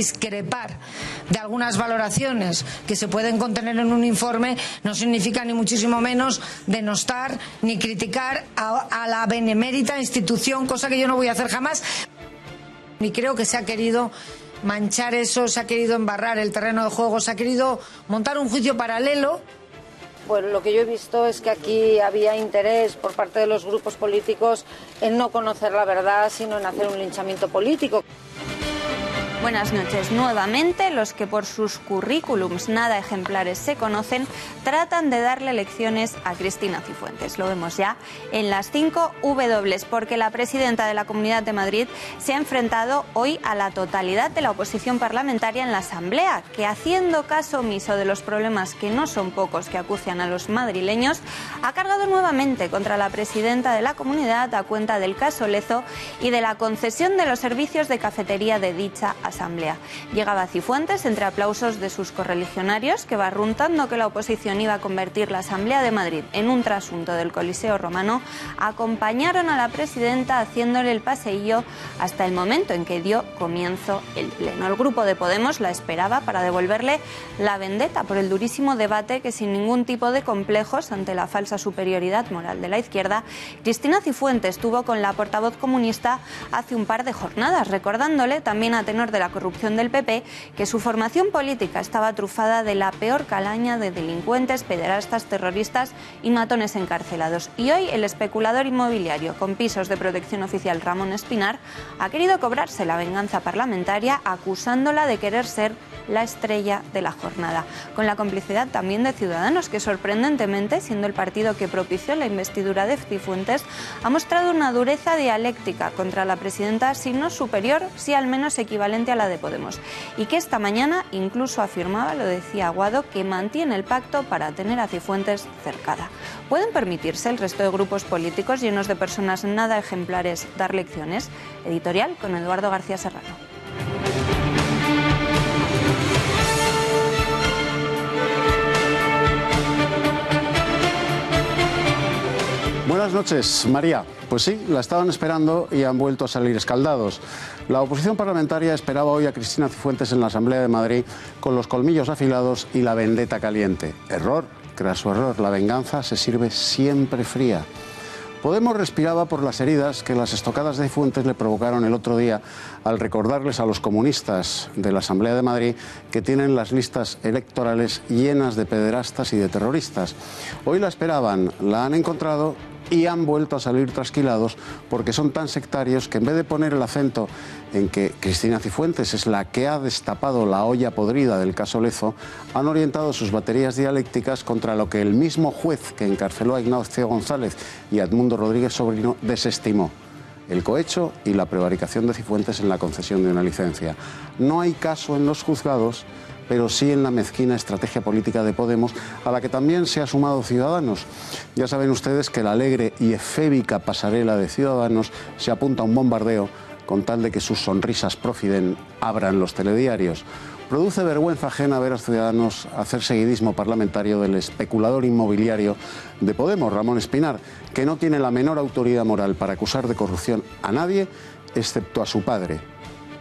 discrepar de algunas valoraciones que se pueden contener en un informe no significa ni muchísimo menos denostar ni criticar a la benemérita institución, cosa que yo no voy a hacer jamás. Y creo que se ha querido manchar eso, se ha querido embarrar el terreno de juego, se ha querido montar un juicio paralelo. Bueno, lo que yo he visto es que aquí había interés por parte de los grupos políticos en no conocer la verdad, sino en hacer un linchamiento político. Buenas noches. Nuevamente, los que por sus currículums nada ejemplares se conocen, tratan de darle lecciones a Cristina Cifuentes. Lo vemos ya en las 5 W, porque la presidenta de la Comunidad de Madrid se ha enfrentado hoy a la totalidad de la oposición parlamentaria en la Asamblea, que, haciendo caso omiso de los problemas que no son pocos que acucian a los madrileños, ha cargado nuevamente contra la presidenta de la comunidad a cuenta del caso Lezo y de la concesión de los servicios de cafetería de dicha Asamblea. Llegaba Cifuentes entre aplausos de sus correligionarios, que, barruntando que la oposición iba a convertir la Asamblea de Madrid en un trasunto del Coliseo Romano, acompañaron a la presidenta haciéndole el paseillo hasta el momento en que dio comienzo el pleno. El grupo de Podemos la esperaba para devolverle la vendetta por el durísimo debate que, sin ningún tipo de complejos ante la falsa superioridad moral de la izquierda, Cristina Cifuentes tuvo con la portavoz comunista hace un par de jornadas, recordándole también, a tenor de la corrupción del PP, que su formación política estaba trufada de la peor calaña de delincuentes, pederastas, terroristas y matones encarcelados. Y hoy el especulador inmobiliario con pisos de protección oficial Ramón Espinar ha querido cobrarse la venganza parlamentaria, acusándola de querer ser la estrella de la jornada, con la complicidad también de Ciudadanos, que, sorprendentemente, siendo el partido que propició la investidura de Cifuentes, ha mostrado una dureza dialéctica contra la presidenta, si no superior, sí al menos equivalente a la de Podemos, y que esta mañana incluso afirmaba, lo decía Aguado, que mantiene el pacto para tener a Cifuentes cercada. ¿Pueden permitirse el resto de grupos políticos llenos de personas nada ejemplares dar lecciones? Editorial con Eduardo García Serrano. Buenas noches, María. Pues sí, la estaban esperando y han vuelto a salir escaldados. La oposición parlamentaria esperaba hoy a Cristina Cifuentes en la Asamblea de Madrid con los colmillos afilados y la vendetta caliente. Error, craso error. La venganza se sirve siempre fría. Podemos respiraba por las heridas que las estocadas de Cifuentes le provocaron el otro día al recordarles a los comunistas de la Asamblea de Madrid que tienen las listas electorales llenas de pederastas y de terroristas. Hoy la esperaban, la han encontrado y han vuelto a salir trasquilados porque son tan sectarios que, en vez de poner el acento en que Cristina Cifuentes es la que ha destapado la olla podrida del caso Lezo, han orientado sus baterías dialécticas contra lo que el mismo juez que encarceló a Ignacio González y a Edmundo Rodríguez Sobrino desestimó: el cohecho y la prevaricación de Cifuentes en la concesión de una licencia. No hay caso en los juzgados, pero sí en la mezquina estrategia política de Podemos, a la que también se ha sumado Ciudadanos. Ya saben ustedes que la alegre y efébica pasarela de Ciudadanos se apunta a un bombardeo con tal de que sus sonrisas profiden abran los telediarios. Produce vergüenza ajena ver a Ciudadanos hacer seguidismo parlamentario del especulador inmobiliario de Podemos, Ramón Espinar, que no tiene la menor autoridad moral para acusar de corrupción a nadie, excepto a su padre,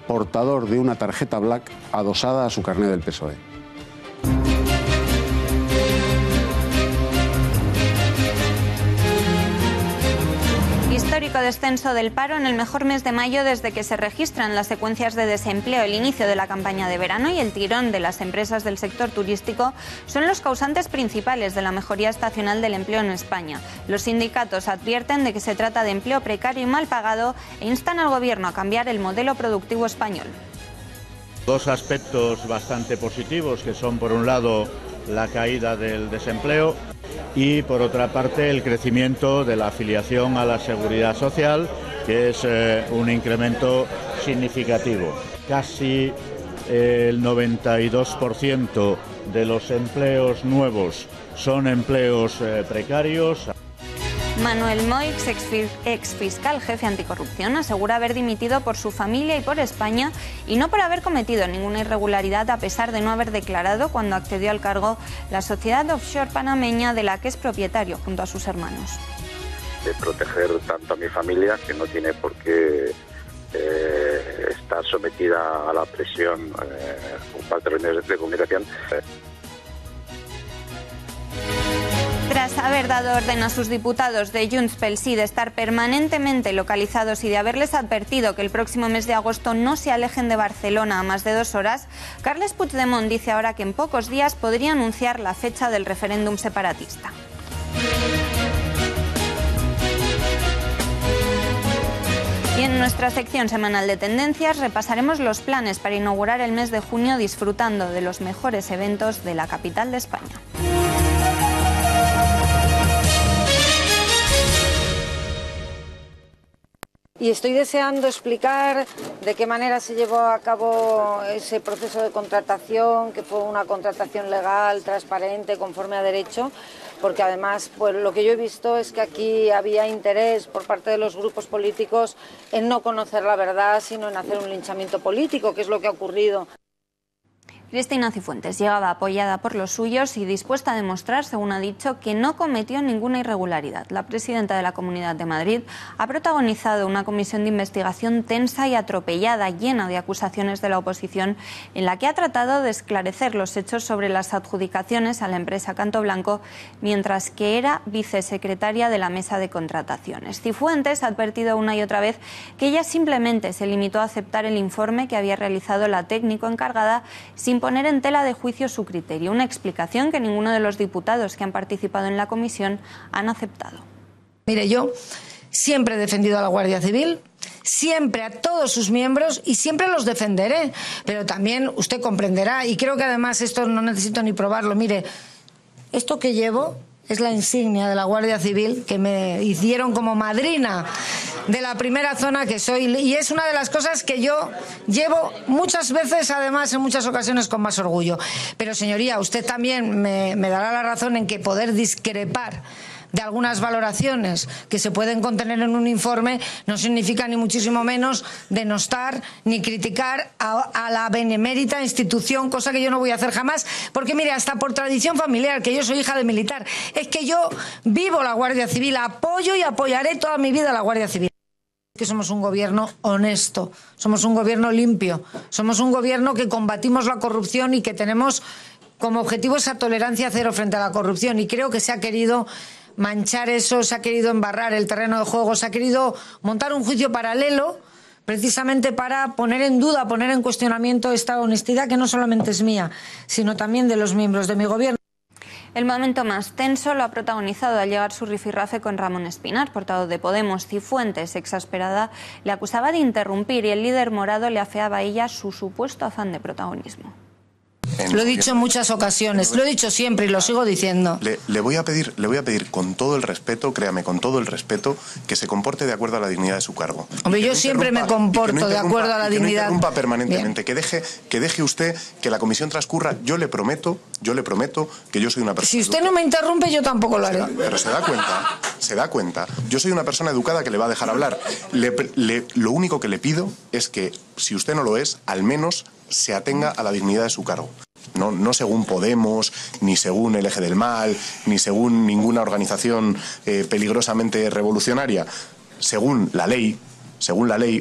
portador de una tarjeta black adosada a su carné del PSOE. Histórico descenso del paro en el mejor mes de mayo desde que se registran las secuencias de desempleo. El inicio de la campaña de verano y el tirón de las empresas del sector turístico son los causantes principales de la mejoría estacional del empleo en España. Los sindicatos advierten de que se trata de empleo precario y mal pagado e instan al gobierno a cambiar el modelo productivo español. Dos aspectos bastante positivos, que son, por un lado, la caída del desempleo y, por otra parte, el crecimiento de la afiliación a la Seguridad Social, que es un incremento significativo. Casi el 92% de los empleos nuevos son empleos precarios. Manuel Moix, exfiscal jefe anticorrupción, asegura haber dimitido por su familia y por España, y no por haber cometido ninguna irregularidad, a pesar de no haber declarado cuando accedió al cargo la sociedad offshore panameña de la que es propietario junto a sus hermanos. De proteger tanto a mi familia, que no tiene por qué está sometida a la presión por parte de los medios de comunicación. Tras haber dado orden a sus diputados de Junts pel Sí de estar permanentemente localizados y de haberles advertido que el próximo mes de agosto no se alejen de Barcelona a más de 2 horas, Carles Puigdemont dice ahora que en pocos días podría anunciar la fecha del referéndum separatista. Y en nuestra sección semanal de tendencias repasaremos los planes para inaugurar el mes de junio disfrutando de los mejores eventos de la capital de España. Y estoy deseando explicar de qué manera se llevó a cabo ese proceso de contratación, que fue una contratación legal, transparente, conforme a derecho, porque además pues, lo que yo he visto es que aquí había interés por parte de los grupos políticos en no conocer la verdad, sino en hacer un linchamiento político, que es lo que ha ocurrido. Cristina Cifuentes llegaba apoyada por los suyos y dispuesta a demostrar, según ha dicho, que no cometió ninguna irregularidad. La presidenta de la Comunidad de Madrid ha protagonizado una comisión de investigación tensa y atropellada, llena de acusaciones de la oposición, en la que ha tratado de esclarecer los hechos sobre las adjudicaciones a la empresa Canto Blanco, mientras que era vicesecretaria de la mesa de contrataciones. Cifuentes ha advertido una y otra vez que ella simplemente se limitó a aceptar el informe que había realizado la técnico encargada, sin poner en tela de juicio su criterio, una explicación que ninguno de los diputados que han participado en la comisión han aceptado. Mire, yo siempre he defendido a la Guardia Civil, siempre a todos sus miembros y siempre los defenderé, pero también usted comprenderá, y creo que además esto no necesito ni probarlo, mire, esto que llevo es la insignia de la Guardia Civil que me hicieron como madrina de la primera zona que soy, y es una de las cosas que yo llevo muchas veces, además en muchas ocasiones con más orgullo. Pero señoría, usted también me dará la razón en que poder discrepar de algunas valoraciones que se pueden contener en un informe no significa ni muchísimo menos denostar ni criticar a la benemérita institución, cosa que yo no voy a hacer jamás, porque mire, hasta por tradición familiar, que yo soy hija de militar, es que yo vivo la Guardia Civil, apoyo y apoyaré toda mi vida a la Guardia Civil. Que somos un gobierno honesto, somos un gobierno limpio, somos un gobierno que combatimos la corrupción y que tenemos como objetivo esa tolerancia cero frente a la corrupción, y creo que se ha querido manchar eso, se ha querido embarrar el terreno de juego, se ha querido montar un juicio paralelo precisamente para poner en duda, poner en cuestionamiento esta honestidad que no solamente es mía, sino también de los miembros de mi gobierno. El momento más tenso lo ha protagonizado al llegar su rifirrafe con Ramón Espinar, portavoz de Podemos. Cifuentes, exasperada, le acusaba de interrumpir y el líder morado le afeaba a ella su supuesto afán de protagonismo. Lo he dicho en muchas ocasiones, lo he dicho siempre y lo sigo diciendo. Le voy a pedir con todo el respeto, créame, con todo el respeto, que se comporte de acuerdo a la dignidad de su cargo. Hombre, yo siempre me comporto de acuerdo a la dignidad. Que no interrumpa permanentemente, que deje usted que la comisión transcurra. Yo le prometo que yo soy una persona. Si usted no me interrumpe, yo tampoco lo haré. Pero se da cuenta. Yo soy una persona educada que le va a dejar hablar. Lo único que le pido es que, si usted no lo es, al menos se atenga a la dignidad de su cargo. No según Podemos, ni según el Eje del Mal, ni según ninguna organización peligrosamente revolucionaria. Según la ley,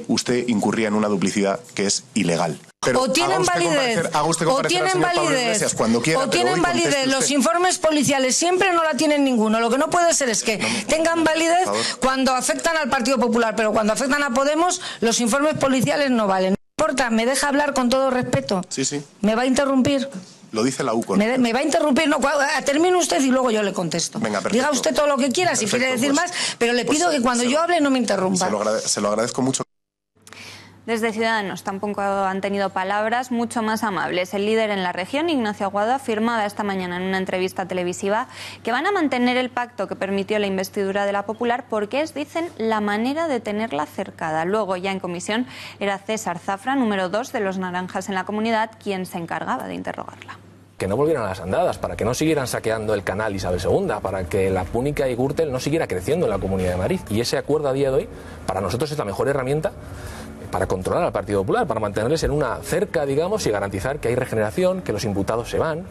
usted incurría en una duplicidad que es ilegal. Pero o tienen validez, o tienen validez, o tienen validez. Los informes policiales siempre no la tienen ninguno. Lo que no puede ser es que tengan validez cuando afectan al Partido Popular, pero cuando afectan a Podemos, los informes policiales no valen. No importa, me deja hablar con todo respeto. Sí. ¿Me va a interrumpir? Lo dice la UCO. Me va a interrumpir, no, termine usted y luego yo le contesto. Venga, diga usted todo lo que quiera, si quiere decir más, pero le pido que cuando yo hable no me interrumpa. Se lo agradezco mucho. Desde Ciudadanos tampoco han tenido palabras mucho más amables. El líder en la región, Ignacio Aguado, afirmaba esta mañana en una entrevista televisiva que van a mantener el pacto que permitió la investidura de la Popular porque es, dicen, la manera de tenerla cercada. Luego, ya en comisión, era César Zafra, número 2 de los naranjas en la comunidad, quien se encargaba de interrogarla. Que no volvieran a las andadas, para que no siguieran saqueando el canal Isabel II, para que la Púnica y Gürtel no siguiera creciendo en la Comunidad de Madrid. Y ese acuerdo a día de hoy, para nosotros es la mejor herramienta para controlar al Partido Popular, para mantenerles en una cerca, digamos, y garantizar que hay regeneración, que los imputados se van.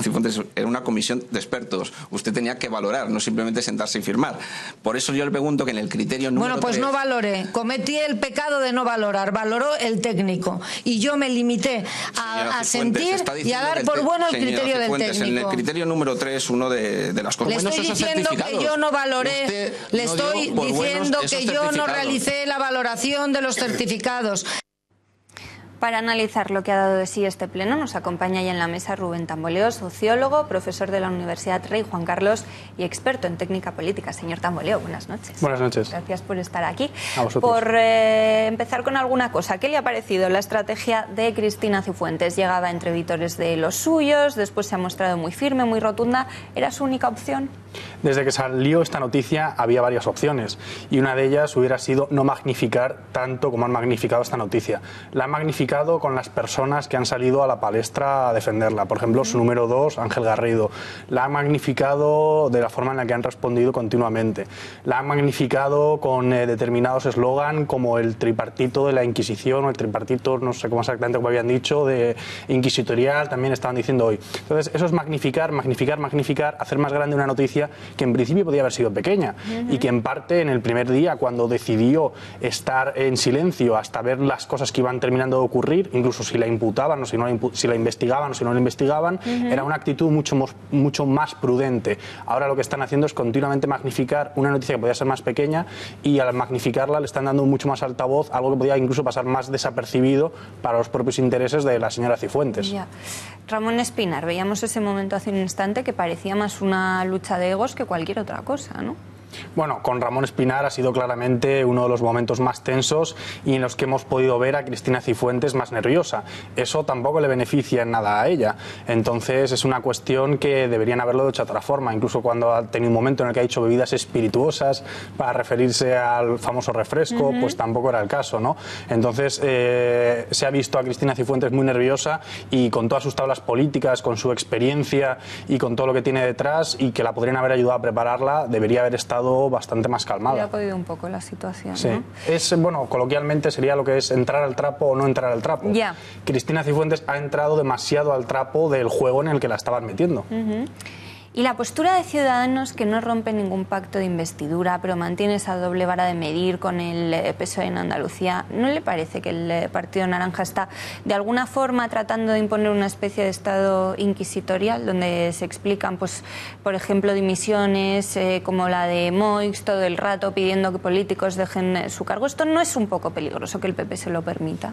Cifuentes era una comisión de expertos. Usted tenía que valorar, no simplemente sentarse y firmar. Por eso yo le pregunto que en el criterio número 3... Bueno, pues no valoré. Cometí el pecado de no valorar. Valoró el técnico. Y yo me limité a sentir y a dar por bueno el criterio del técnico. En el criterio número 3, uno de las cosas... Le estoy diciendo que yo no valoré, le estoy diciendo que yo no realicé la valoración de los certificados. Para analizar lo que ha dado de sí este pleno nos acompaña ya en la mesa Rubén Tamboleo, sociólogo, profesor de la Universidad Rey Juan Carlos y experto en técnica política. Señor Tamboleo, buenas noches. Buenas noches. Gracias por estar aquí. A vosotros. Por empezar con alguna cosa, ¿qué le ha parecido la estrategia de Cristina Cifuentes? Llegaba entre vítores de los suyos, después se ha mostrado muy firme, muy rotunda. ¿Era su única opción? Desde que salió esta noticia había varias opciones y una de ellas hubiera sido no magnificar tanto como han magnificado esta noticia. La han magnificado con las personas que han salido a la palestra a defenderla. Por ejemplo, su número 2, Ángel Garrido. La han magnificado de la forma en la que han respondido continuamente. La han magnificado con determinados eslogan como el tripartito de la Inquisición o el tripartito, no sé cómo exactamente como habían dicho, de inquisitorial, también estaban diciendo hoy. Entonces, eso es magnificar, magnificar, magnificar, hacer más grande una noticia que en principio podía haber sido pequeña y que en parte en el primer día, cuando decidió estar en silencio hasta ver las cosas que iban terminando de ocurrir, incluso si la imputaban o si la investigaban o si no la investigaban, era una actitud mucho más prudente. Ahora lo que están haciendo es continuamente magnificar una noticia que podía ser más pequeña y al magnificarla le están dando mucho más altavoz, algo que podía incluso pasar más desapercibido para los propios intereses de la señora Cifuentes. Ya. Ramón Espinar, veíamos ese momento hace un instante que parecía más una lucha de egos que cualquier otra cosa, ¿no? Bueno, con Ramón Espinar ha sido claramente uno de los momentos más tensos y en los que hemos podido ver a Cristina Cifuentes más nerviosa. Eso tampoco le beneficia en nada a ella. Entonces es una cuestión que deberían haberlo hecho de otra forma. Incluso cuando ha tenido un momento en el que ha dicho bebidas espirituosas para referirse al famoso refresco, pues tampoco era el caso, ¿no? Entonces se ha visto a Cristina Cifuentes muy nerviosa y con todas sus tablas políticas, con su experiencia y con todo lo que tiene detrás y que la podrían haber ayudado a prepararla, debería haber estado bastante más calmada. Le ha podido un poco la situación, sí, ¿no? Es, bueno, coloquialmente sería lo que es entrar al trapo o no entrar al trapo. Ya. Cristina Cifuentes ha entrado demasiado al trapo del juego en el que la estaban metiendo. Y la postura de Ciudadanos, que no rompe ningún pacto de investidura, pero mantiene esa doble vara de medir con el PSOE en Andalucía, ¿no le parece que el Partido Naranja está de alguna forma tratando de imponer una especie de estado inquisitorial donde se explican, pues, por ejemplo, dimisiones como la de Moix todo el rato pidiendo que políticos dejen su cargo? ¿Esto no es un poco peligroso que el PP se lo permita?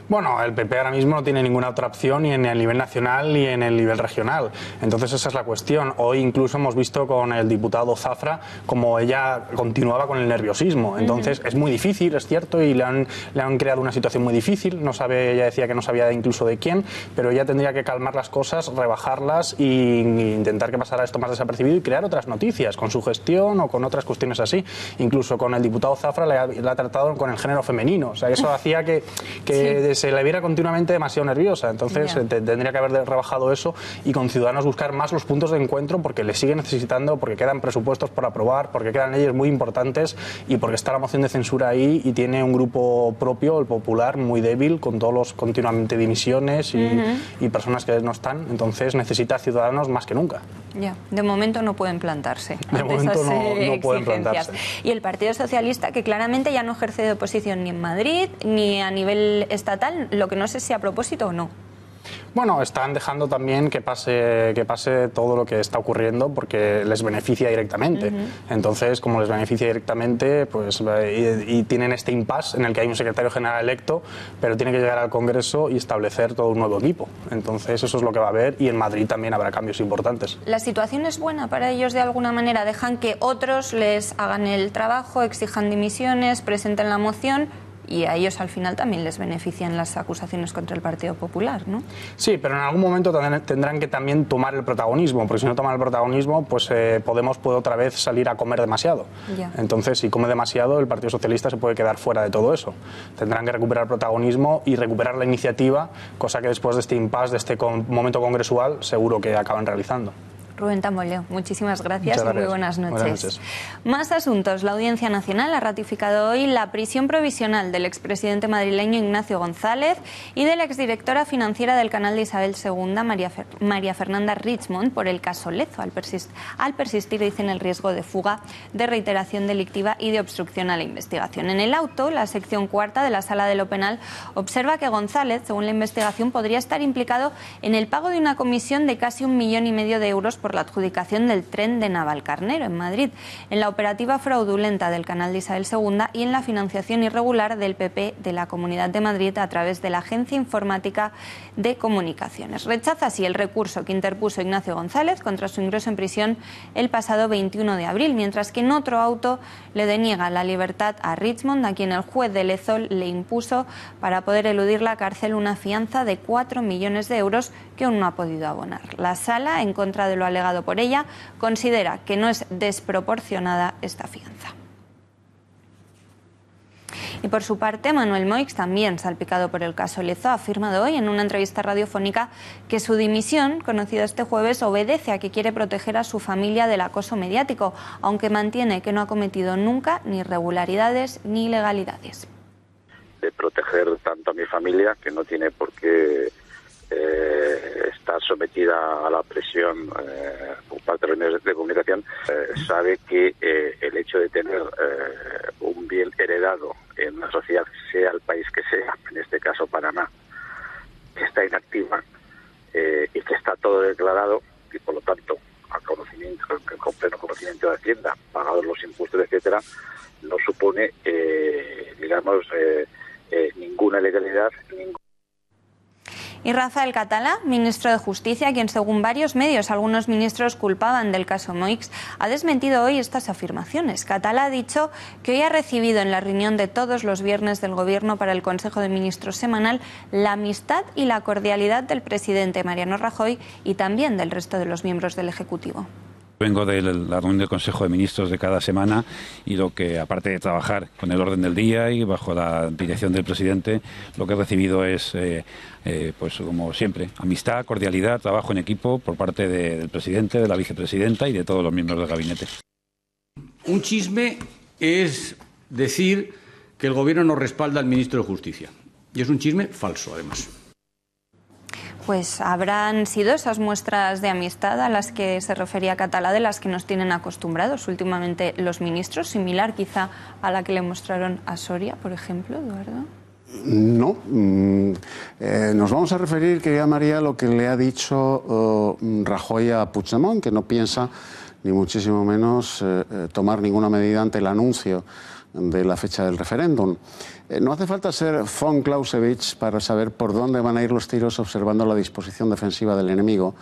Bueno, el PP ahora mismo no tiene ninguna otra opción ni en el nivel nacional ni en el nivel regional. Entonces esa es la cuestión. Hoy incluso hemos visto con el diputado Zafra como ella continuaba con el nerviosismo. Entonces es muy difícil, es cierto, y le han creado una situación muy difícil. No sabe, ella decía que no sabía incluso de quién, pero ella tendría que calmar las cosas, rebajarlas e intentar que pasara esto más desapercibido y crear otras noticias con su gestión o con otras cuestiones así. Incluso con el diputado Zafra le ha tratado con el género femenino. O sea, eso hacía que se le viera continuamente demasiado nerviosa. Entonces tendría que haber rebajado eso y con Ciudadanos buscar más los puntos de encuentro porque le sigue necesitando, porque quedan presupuestos por aprobar, porque quedan leyes muy importantes y porque está la moción de censura ahí y tiene un grupo propio, el Popular, muy débil, con todos los continuamente dimisiones y personas que no están. Entonces necesita Ciudadanos más que nunca. Ya, de momento no pueden plantarse. De momento no pueden plantarse. Y el Partido Socialista, que claramente ya no ejerce de oposición ni en Madrid ni a nivel estatal, lo que no sé si a propósito o no. Bueno, están dejando también que pase todo lo que está ocurriendo porque les beneficia directamente. Entonces, como les beneficia directamente, pues y tienen este impasse en el que hay un secretario general electo, pero tiene que llegar al Congreso y establecer todo un nuevo equipo. Entonces, eso es lo que va a haber y en Madrid también habrá cambios importantes. ¿La situación es buena para ellos de alguna manera? ¿Dejan que otros les hagan el trabajo, exijan dimisiones, presenten la moción? Y a ellos al final también les benefician las acusaciones contra el Partido Popular, ¿no? Sí, pero en algún momento tendrán que también tomar el protagonismo, porque si no toman el protagonismo, pues Podemos puede otra vez salir a comer demasiado. Ya. Entonces, si come demasiado, el Partido Socialista se puede quedar fuera de todo eso. Tendrán que recuperar protagonismo y recuperar la iniciativa, cosa que después de este impasse, de este momento congresual, seguro que acaban realizando. Rubén Tamboleo, muchísimas gracias y muy buenas noches. Buenas noches. Más asuntos. La Audiencia Nacional ha ratificado hoy la prisión provisional del expresidente madrileño Ignacio González y de la exdirectora financiera del canal de Isabel II, María Fernanda Richmond, por el caso Lezo, al persistir, dicen, el riesgo de fuga, de reiteración delictiva y de obstrucción a la investigación. En el auto, la sección cuarta de la Sala de lo Penal observa que González, según la investigación, podría estar implicado en el pago de una comisión de casi 1,5 millones de euros por la adjudicación del tren de Navalcarnero en Madrid, en la operativa fraudulenta del canal de Isabel II y en la financiación irregular del PP de la Comunidad de Madrid a través de la Agencia Informática de Comunicaciones. Rechaza así el recurso que interpuso Ignacio González contra su ingreso en prisión el pasado 21 de abril, mientras que en otro auto le deniega la libertad a Richmond, a quien el juez de Lezo le impuso, para poder eludir la cárcel, una fianza de 4 millones de euros que aún no ha podido abonar. La Sala, en contra de lo alegado por ella, considera que no es desproporcionada esta fianza. Y por su parte, Manuel Moix, también salpicado por el caso Lezo, ha afirmado hoy en una entrevista radiofónica que su dimisión, conocida este jueves, obedece a que quiere proteger a su familia del acoso mediático, aunque mantiene que no ha cometido nunca ni irregularidades ni ilegalidades. De proteger tanto a mi familia, que no tiene por qué estar sometida a la presión por parte de los medios de comunicación, sabe que el hecho de tener un bien heredado en una sociedad, sea el país que sea, en este caso Panamá, que está inactiva y que está todo declarado y por lo tanto con pleno conocimiento de Hacienda, pagados los impuestos, etcétera, no supone ninguna ilegalidad. Y Rafael Català, ministro de Justicia, quien según varios medios algunos ministros culpaban del caso Moix, ha desmentido hoy estas afirmaciones. Català ha dicho que hoy ha recibido en la reunión de todos los viernes del Gobierno para el Consejo de Ministros semanal la amistad y la cordialidad del presidente Mariano Rajoy y también del resto de los miembros del Ejecutivo. Vengo de la reunión del Consejo de Ministros de cada semana y lo que, aparte de trabajar con el orden del día y bajo la dirección del presidente, lo que he recibido es, pues como siempre, amistad, cordialidad, trabajo en equipo por parte del presidente, de la vicepresidenta y de todos los miembros del gabinete. Un chisme es decir que el Gobierno no respalda al ministro de Justicia. Y es un chisme falso, además. Pues habrán sido esas muestras de amistad a las que se refería Català, de las que nos tienen acostumbrados últimamente los ministros, similar quizá a la que le mostraron a Soria, por ejemplo, Eduardo. No, nos vamos a referir, querida María, a lo que le ha dicho Rajoy a Puigdemont, que no piensa ni muchísimo menos tomar ninguna medida ante el anuncio de la fecha del referéndum. No hace falta ser von Clausewitz para saber por dónde van a ir los tiros observando la disposición defensiva del enemigo,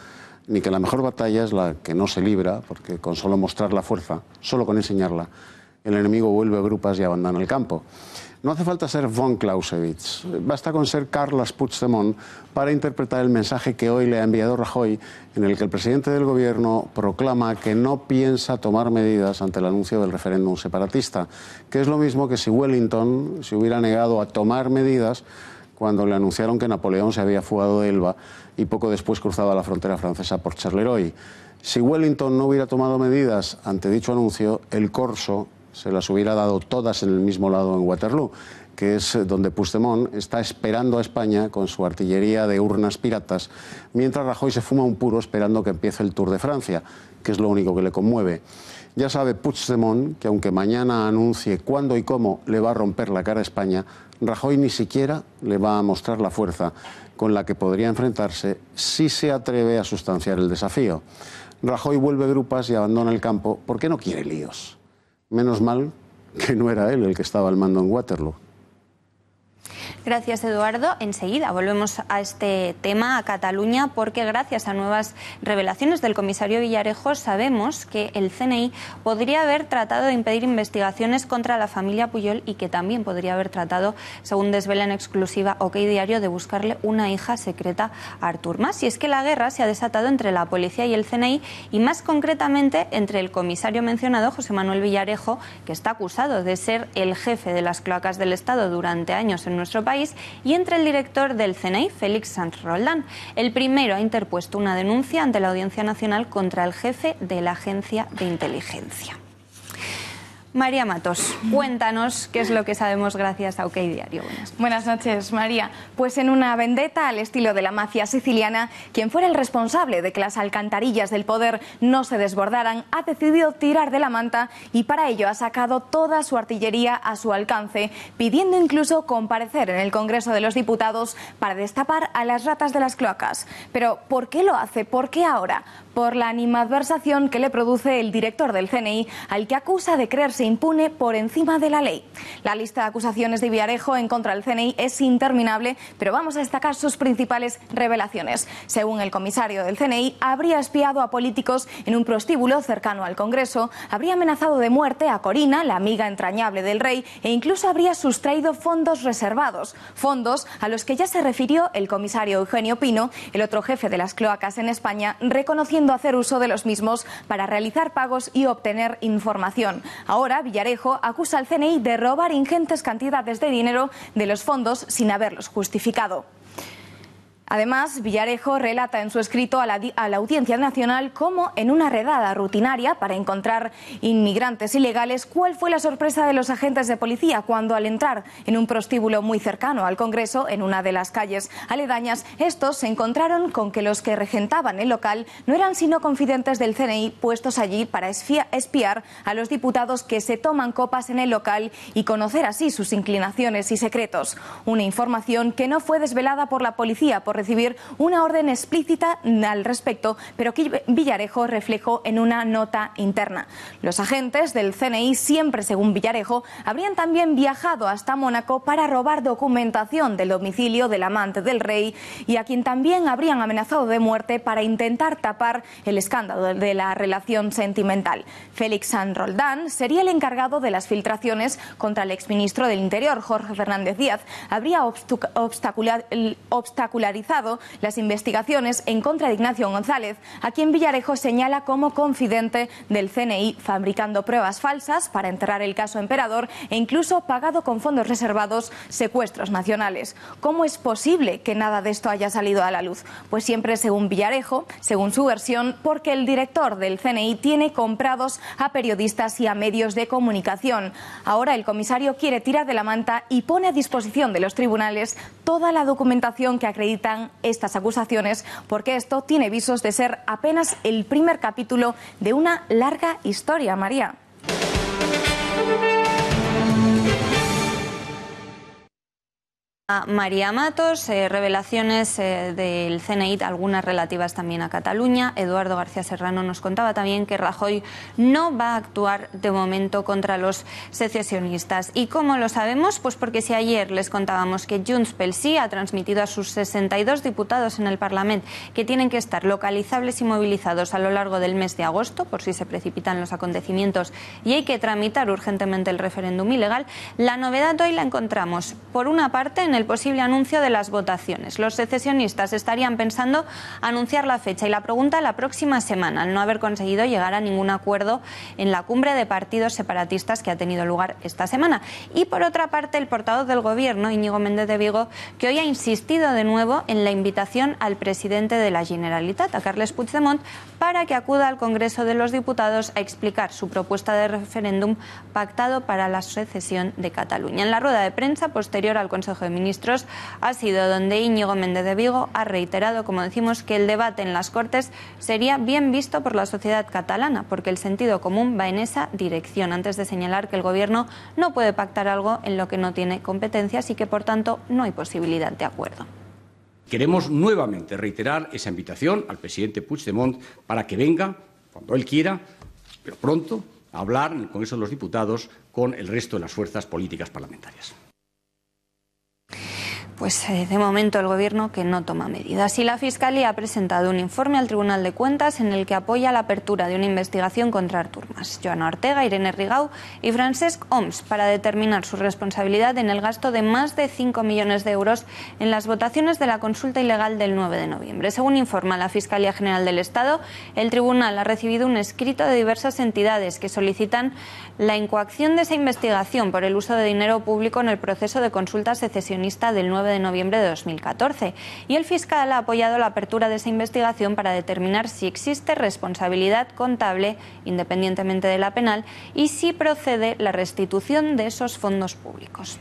ni que la mejor batalla es la que no se libra, porque con solo mostrar la fuerza, solo con enseñarla, el enemigo vuelve a grupas y abandona el campo. No hace falta ser von Clausewitz, basta con ser Carles Puigdemont para interpretar el mensaje que hoy le ha enviado Rajoy, en el que el presidente del Gobierno proclama que no piensa tomar medidas ante el anuncio del referéndum separatista, que es lo mismo que si Wellington se hubiera negado a tomar medidas cuando le anunciaron que Napoleón se había fugado de Elba y poco después cruzaba la frontera francesa por Charleroi. Si Wellington no hubiera tomado medidas ante dicho anuncio, el corso se las hubiera dado todas en el mismo lado en Waterloo, que es donde Puigdemont está esperando a España con su artillería de urnas piratas, mientras Rajoy se fuma un puro esperando que empiece el Tour de Francia, que es lo único que le conmueve. Ya sabe Puigdemont que aunque mañana anuncie cuándo y cómo le va a romper la cara a España, Rajoy ni siquiera le va a mostrar la fuerza con la que podría enfrentarse si se atreve a sustanciar el desafío. Rajoy vuelve grupas y abandona el campo porque no quiere líos. Menos mal que no era él el que estaba al mando en Waterloo. Gracias, Eduardo. Enseguida volvemos a este tema, a Cataluña, porque gracias a nuevas revelaciones del comisario Villarejo sabemos que el CNI podría haber tratado de impedir investigaciones contra la familia Pujol y que también podría haber tratado, según desvela en exclusiva OK Diario, de buscarle una hija secreta a Artur Mas. Y es que la guerra se ha desatado entre la policía y el CNI y más concretamente entre el comisario mencionado, José Manuel Villarejo, que está acusado de ser el jefe de las cloacas del Estado durante años en nuestro nuestro país y entre el director del CNI, Félix Sanz Roldán. El primero ha interpuesto una denuncia ante la Audiencia Nacional contra el jefe de la Agencia de Inteligencia. María Matos, cuéntanos qué es lo que sabemos gracias a OK Diario. Buenas noches, María. Pues en una vendetta al estilo de la mafia siciliana, quien fuera el responsable de que las alcantarillas del poder no se desbordaran, ha decidido tirar de la manta y para ello ha sacado toda su artillería a su alcance, pidiendo incluso comparecer en el Congreso de los Diputados para destapar a las ratas de las cloacas. Pero ¿por qué lo hace? ¿Por qué ahora? Por la animadversación que le produce el director del CNI, al que acusa de creerse impune por encima de la ley. La lista de acusaciones de Villarejo en contra del CNI es interminable, pero vamos a destacar sus principales revelaciones. Según el comisario del CNI, habría espiado a políticos en un prostíbulo cercano al Congreso, habría amenazado de muerte a Corina, la amiga entrañable del rey, e incluso habría sustraído fondos reservados, fondos a los que ya se refirió el comisario Eugenio Pino, el otro jefe de las cloacas en España, reconociendo hacer uso de los mismos para realizar pagos y obtener información. Ahora, Villarejo acusa al CNI de robar ingentes cantidades de dinero de los fondos sin haberlos justificado. Además, Villarejo relata en su escrito a la Audiencia Nacional cómo, en una redada rutinaria para encontrar inmigrantes ilegales, cuál fue la sorpresa de los agentes de policía cuando, al entrar en un prostíbulo muy cercano al Congreso, en una de las calles aledañas, estos se encontraron con que los que regentaban el local no eran sino confidentes del CNI puestos allí para espiar a los diputados que se toman copas en el local y conocer así sus inclinaciones y secretos. Una información que no fue desvelada por la policía por recibir una orden explícita al respecto, pero que Villarejo reflejó en una nota interna. Los agentes del CNI, siempre según Villarejo, habrían también viajado hasta Mónaco para robar documentación del domicilio del amante del rey y a quien también habrían amenazado de muerte para intentar tapar el escándalo de la relación sentimental. Félix Sanz Roldán sería el encargado de las filtraciones contra el exministro del Interior, Jorge Fernández Díaz. Habría obstacularizado las investigaciones en contra de Ignacio González, a quien Villarejo señala como confidente del CNI, fabricando pruebas falsas para enterrar el caso Emperador e incluso pagado con fondos reservados secuestros nacionales. ¿Cómo es posible que nada de esto haya salido a la luz? Pues siempre según Villarejo, según su versión, porque el director del CNI tiene comprados a periodistas y a medios de comunicación. Ahora el comisario quiere tirar de la manta y pone a disposición de los tribunales toda la documentación que acredita estas acusaciones, porque esto tiene visos de ser apenas el primer capítulo de una larga historia, María. María Matos, revelaciones del CNI, algunas relativas también a Cataluña. Eduardo García Serrano nos contaba también que Rajoy no va a actuar de momento contra los secesionistas. ¿Y cómo lo sabemos? Pues porque si ayer les contábamos que Junts pel Sí ha transmitido a sus 62 diputados en el Parlamento que tienen que estar localizables y movilizados a lo largo del mes de agosto, por si se precipitan los acontecimientos y hay que tramitar urgentemente el referéndum ilegal, la novedad hoy la encontramos, por una parte, en el posible anuncio de las votaciones. Los secesionistas estarían pensando anunciar la fecha y la pregunta la próxima semana, al no haber conseguido llegar a ningún acuerdo en la cumbre de partidos separatistas que ha tenido lugar esta semana. Y por otra parte, el portavoz del Gobierno, Íñigo Méndez de Vigo, que hoy ha insistido de nuevo en la invitación al presidente de la Generalitat, a Carles Puigdemont, para que acuda al Congreso de los Diputados a explicar su propuesta de referéndum pactado para la secesión de Cataluña. En la rueda de prensa posterior al Consejo de Ministros ha sido donde Íñigo Méndez de Vigo ha reiterado, como decimos, que el debate en las Cortes sería bien visto por la sociedad catalana, porque el sentido común va en esa dirección, antes de señalar que el Gobierno no puede pactar algo en lo que no tiene competencias y que, por tanto, no hay posibilidad de acuerdo. Queremos nuevamente reiterar esa invitación al presidente Puigdemont para que venga, cuando él quiera, pero pronto, a hablar en el Congreso de los Diputados con el resto de las fuerzas políticas parlamentarias. Pues de momento el Gobierno que no toma medidas. Y la Fiscalía ha presentado un informe al Tribunal de Cuentas en el que apoya la apertura de una investigación contra Artur Mas, Joana Ortega, Irene Rigau y Francesc Homs para determinar su responsabilidad en el gasto de más de 5 millones de euros en las votaciones de la consulta ilegal del 9 de noviembre. Según informa la Fiscalía General del Estado, el Tribunal ha recibido un escrito de diversas entidades que solicitan la incoacción de esa investigación por el uso de dinero público en el proceso de consulta secesionista del 9 de noviembre de 2014. Y el fiscal ha apoyado la apertura de esa investigación para determinar si existe responsabilidad contable, independientemente de la penal, y si procede la restitución de esos fondos públicos.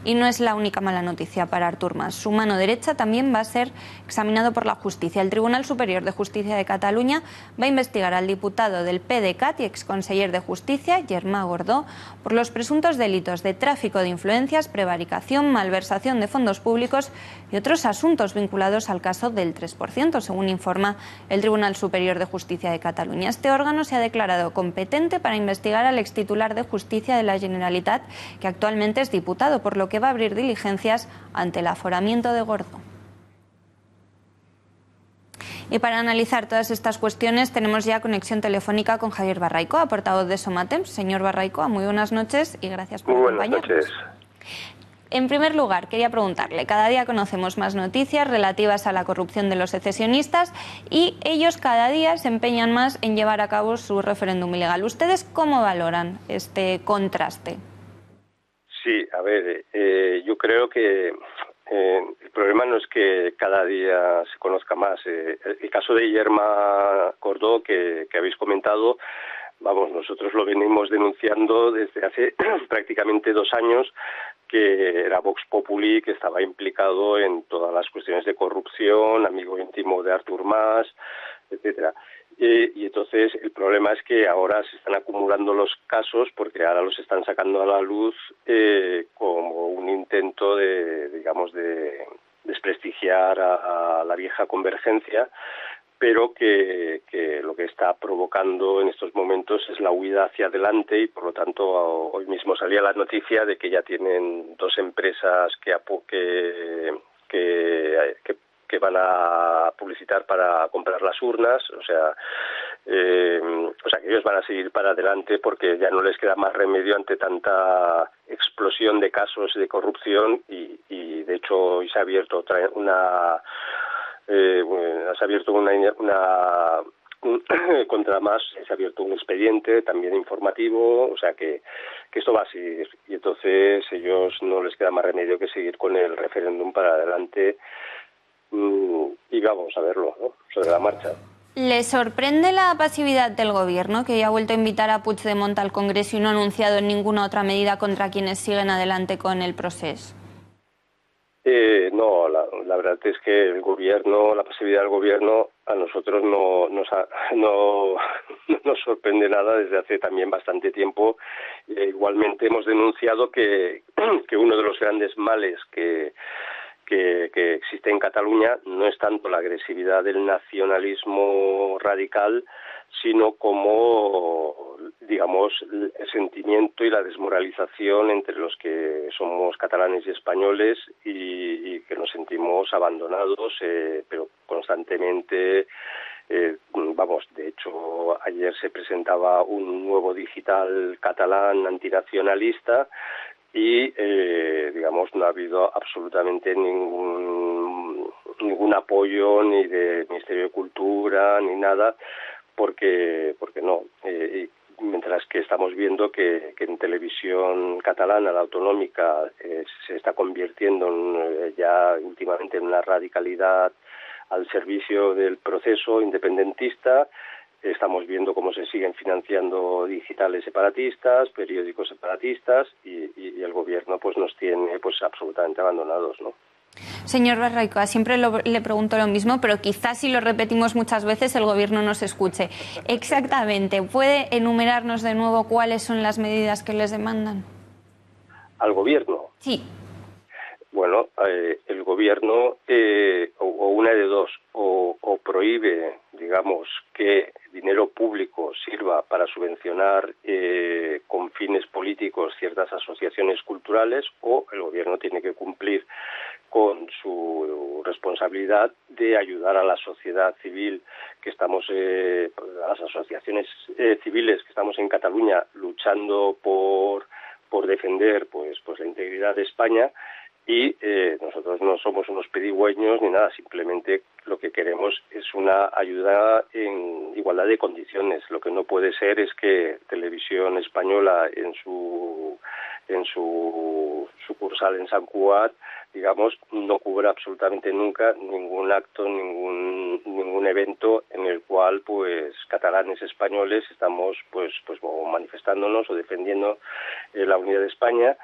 Y no es la única mala noticia para Artur Mas. Su mano derecha también va a ser examinado por la justicia. El Tribunal Superior de Justicia de Cataluña va a investigar al diputado del PDeCAT y exconseller de Justicia, Germà Gordó, por los presuntos delitos de tráfico de influencias, prevaricación, malversación de fondos públicos y otros asuntos vinculados al caso del 3%, según informa el Tribunal Superior de Justicia de Cataluña. Este órgano se ha declarado competente para investigar al extitular de Justicia de la Generalitat, que actualmente es diputado, por lo que va a abrir diligencias ante el aforamiento de Gordó. Y para analizar todas estas cuestiones tenemos ya conexión telefónica con Javier Barraicoa, portavoz de Somatemps. Señor Barraicoa, muy buenas noches y gracias por acompañarnos. Muy buenas noches. En primer lugar, quería preguntarle, cada día conocemos más noticias relativas a la corrupción de los secesionistas y ellos cada día se empeñan más en llevar a cabo su referéndum ilegal. ¿Ustedes cómo valoran este contraste? Sí, a ver, yo creo que el problema no es que cada día se conozca más. El caso de Germà Gordó que habéis comentado, vamos, nosotros lo venimos denunciando desde hace prácticamente 2 años, que era Vox Populi, que estaba implicado en todas las cuestiones de corrupción, amigo íntimo de Artur Mas, etcétera. Y entonces el problema es que ahora se están acumulando los casos porque ahora los están sacando a la luz como un intento de, digamos, de desprestigiar a la vieja convergencia, pero que lo que está provocando en estos momentos es la huida hacia adelante y por lo tanto hoy mismo salía la noticia de que ya tienen 2 empresas que van a publicitar para comprar las urnas, o sea que ellos van a seguir para adelante porque ya no les queda más remedio ante tanta explosión de casos de corrupción y de hecho hoy se ha abierto contra Mas, se ha abierto un expediente también informativo, o sea que esto va a seguir y entonces ellos no les queda más remedio que seguir con el referéndum para adelante y vamos a verlo, ¿no?, sobre la marcha. ¿Le sorprende la pasividad del Gobierno, que ya ha vuelto a invitar a Puigdemont al Congreso y no ha anunciado ninguna otra medida contra quienes siguen adelante con el proceso? No, la verdad es que el Gobierno, la pasividad del Gobierno a nosotros no nos sorprende nada desde hace también bastante tiempo. Igualmente hemos denunciado que uno de los grandes males que existe en Cataluña no es tanto la agresividad del nacionalismo radical, sino como, digamos, el sentimiento y la desmoralización entre los que somos catalanes y españoles y que nos sentimos abandonados, pero constantemente. Vamos, de hecho, ayer se presentaba un nuevo digital catalán antinacionalista y, digamos, no ha habido absolutamente ningún apoyo ni del Ministerio de Cultura ni nada, porque no. Mientras que estamos viendo que en televisión catalana, la autonómica, se está convirtiendo ya últimamente en una radicalidad al servicio del proceso independentista. Estamos viendo cómo se siguen financiando digitales separatistas, periódicos separatistas y el Gobierno pues nos tiene pues absolutamente abandonados, ¿no? Señor Barraicoa, siempre le pregunto lo mismo, pero quizás si lo repetimos muchas veces el Gobierno nos escuche. Exactamente, ¿puede enumerarnos de nuevo cuáles son las medidas que les demandan? ¿Al Gobierno? Sí. Bueno, el Gobierno, o una de dos, o prohíbe, digamos, que dinero público sirva para subvencionar con fines políticos ciertas asociaciones culturales, o el gobierno tiene que cumplir con su responsabilidad de ayudar a la sociedad civil que estamos, a las asociaciones civiles que estamos en Cataluña luchando por defender pues la integridad de España. Y nosotros no somos unos pedigüeños ni nada, simplemente lo que queremos es una ayuda en igualdad de condiciones. Lo que no puede ser es que Televisión Española en su sucursal en Sant Cugat, digamos, no cubra absolutamente nunca ningún acto, ningún evento en el cual pues catalanes españoles estamos pues manifestándonos o defendiendo la unidad de España.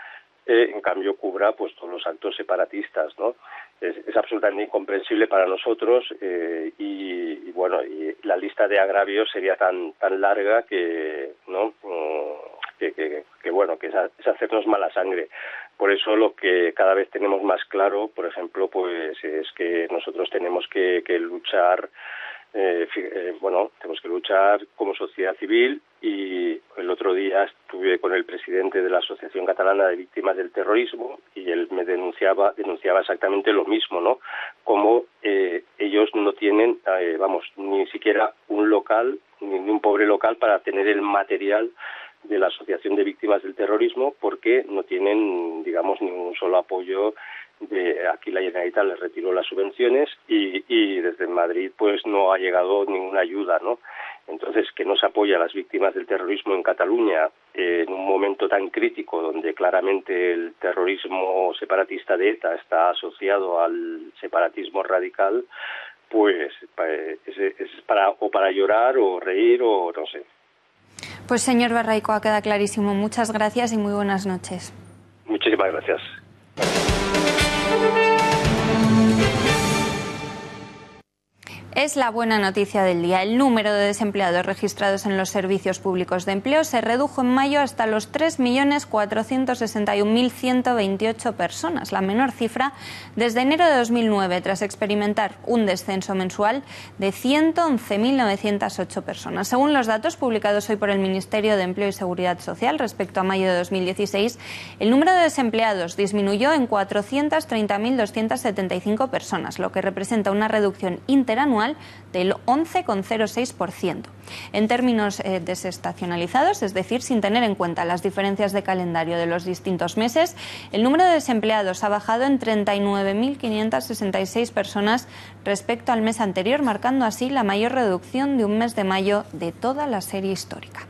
En cambio cubra pues todos los actos separatistas, ¿no? Es absolutamente incomprensible para nosotros y bueno, y la lista de agravios sería tan larga que no que es hacernos mala sangre. Por eso lo que cada vez tenemos más claro, por ejemplo, pues es que nosotros tenemos que luchar. Tenemos que luchar como sociedad civil, y el otro día estuve con el presidente de la Asociación Catalana de Víctimas del Terrorismo y él me denunciaba exactamente lo mismo, ¿no? Como ellos no tienen, ni siquiera un local, ni un pobre local para tener el material de la Asociación de Víctimas del Terrorismo, porque no tienen, digamos, ningún solo apoyo. Aquí la Generalitat les retiró las subvenciones y desde Madrid pues no ha llegado ninguna ayuda, ¿no? Entonces, que no se apoya a las víctimas del terrorismo en Cataluña en un momento tan crítico donde claramente el terrorismo separatista de ETA está asociado al separatismo radical, pues es para llorar o reír o no sé. Pues señor Berraicoa, queda clarísimo. Muchas gracias y muy buenas noches. Muchísimas gracias. Es la buena noticia del día. El número de desempleados registrados en los servicios públicos de empleo se redujo en mayo hasta los 3.461.128 personas, la menor cifra desde enero de 2009, tras experimentar un descenso mensual de 111.908 personas. Según los datos publicados hoy por el Ministerio de Empleo y Seguridad Social respecto a mayo de 2016, el número de desempleados disminuyó en 430.275 personas, lo que representa una reducción interanual del 11,06%. En términos desestacionalizados, es decir, sin tener en cuenta las diferencias de calendario de los distintos meses, el número de desempleados ha bajado en 39.566 personas respecto al mes anterior, marcando así la mayor reducción de un mes de mayo de toda la serie histórica.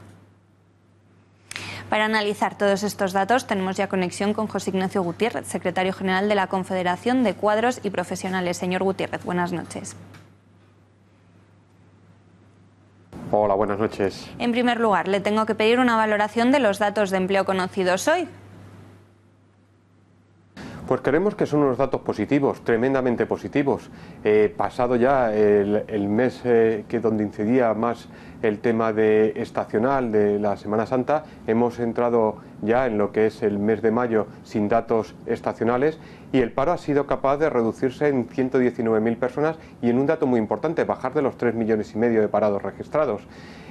Para analizar todos estos datos tenemos ya conexión con José Ignacio Gutiérrez, secretario general de la Confederación de Cuadros y Profesionales. Señor Gutiérrez, buenas noches. Hola, buenas noches. En primer lugar, le tengo que pedir una valoración de los datos de empleo conocidos hoy. Pues creemos que son unos datos positivos, tremendamente positivos. Pasado ya el mes donde incidía más el tema estacional de la Semana Santa, hemos entrado ya en lo que es el mes de mayo sin datos estacionales, y el paro ha sido capaz de reducirse en 119.000 personas y en un dato muy importante, bajar de los 3,5 millones de parados registrados.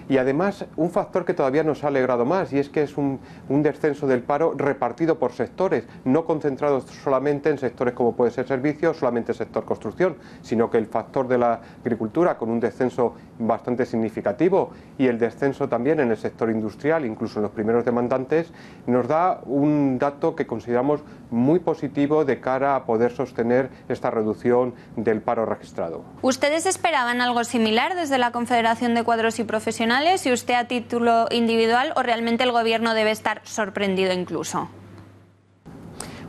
Y además un factor que todavía nos ha alegrado más, y es que es un descenso del paro repartido por sectores, no concentrado solamente en sectores como puede ser servicios, solamente el sector construcción, sino que el factor de la agricultura con un descenso bastante significativo y el descenso también en el sector industrial, incluso en los primeros demandantes, nos da un dato que consideramos muy positivo de cara a poder sostener esta reducción del paro registrado. ¿Ustedes esperaban algo similar desde la Confederación de Cuadros y Profesionales, y usted a título individual, o realmente el Gobierno debe estar sorprendido incluso?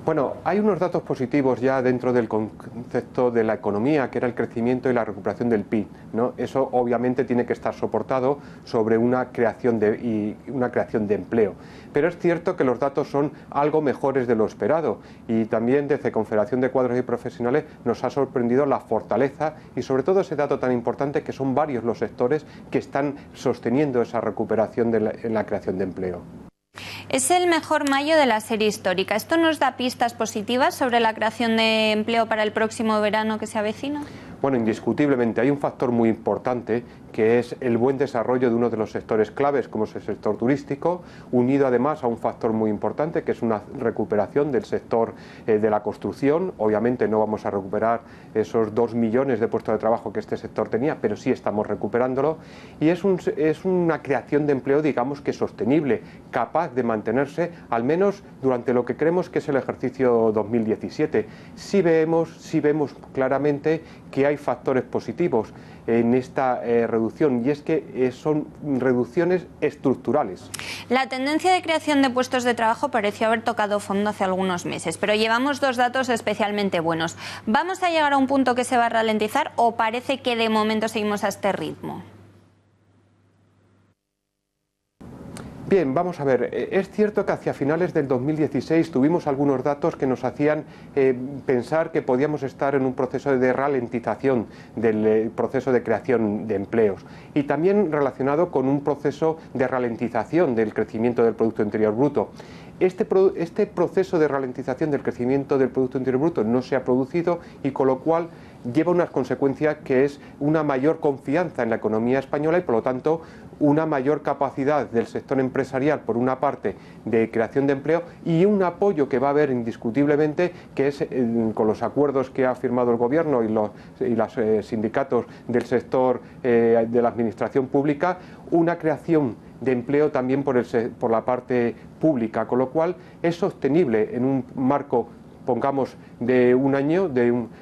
Bueno, hay unos datos positivos ya dentro del concepto de la economía, que era el crecimiento y la recuperación del PIB, ¿no? Eso obviamente tiene que estar soportado sobre una creación de empleo. Pero es cierto que los datos son algo mejores de lo esperado, y también desde Confederación de Cuadros y Profesionales nos ha sorprendido la fortaleza y sobre todo ese dato tan importante que son varios los sectores que están sosteniendo esa recuperación en la creación de empleo. Es el mejor mayo de la serie histórica. ¿Esto nos da pistas positivas sobre la creación de empleo para el próximo verano que se avecina? Bueno, indiscutiblemente hay un factor muy importante que es el buen desarrollo de uno de los sectores claves, como es el sector turístico, unido además a un factor muy importante que es una recuperación del sector de la construcción. Obviamente no vamos a recuperar esos 2 millones de puestos de trabajo que este sector tenía, pero sí estamos recuperándolo, y es una creación de empleo, digamos que sostenible, capaz de mantenerse al menos durante lo que creemos que es el ejercicio 2017. Sí vemos claramente que hay factores positivos en esta reducción, y es que son reducciones estructurales. La tendencia de creación de puestos de trabajo pareció haber tocado fondo hace algunos meses, pero llevamos 2 datos especialmente buenos. ¿Vamos a llegar a un punto que se va a ralentizar o parece que de momento seguimos a este ritmo? Bien, vamos a ver, es cierto que hacia finales del 2016 tuvimos algunos datos que nos hacían pensar que podíamos estar en un proceso de ralentización del proceso de creación de empleos, y también relacionado con un proceso de ralentización del crecimiento del Producto Interior Bruto. Este proceso de ralentización del crecimiento del Producto Interior Bruto no se ha producido, y con lo cual lleva unas consecuencias que es una mayor confianza en la economía española y por lo tanto una mayor capacidad del sector empresarial, por una parte, de creación de empleo, y un apoyo que va a haber indiscutiblemente, que es con los acuerdos que ha firmado el Gobierno y los sindicatos del sector de la administración pública, una creación de empleo también por la parte pública, con lo cual es sostenible en un marco, pongamos, de un año,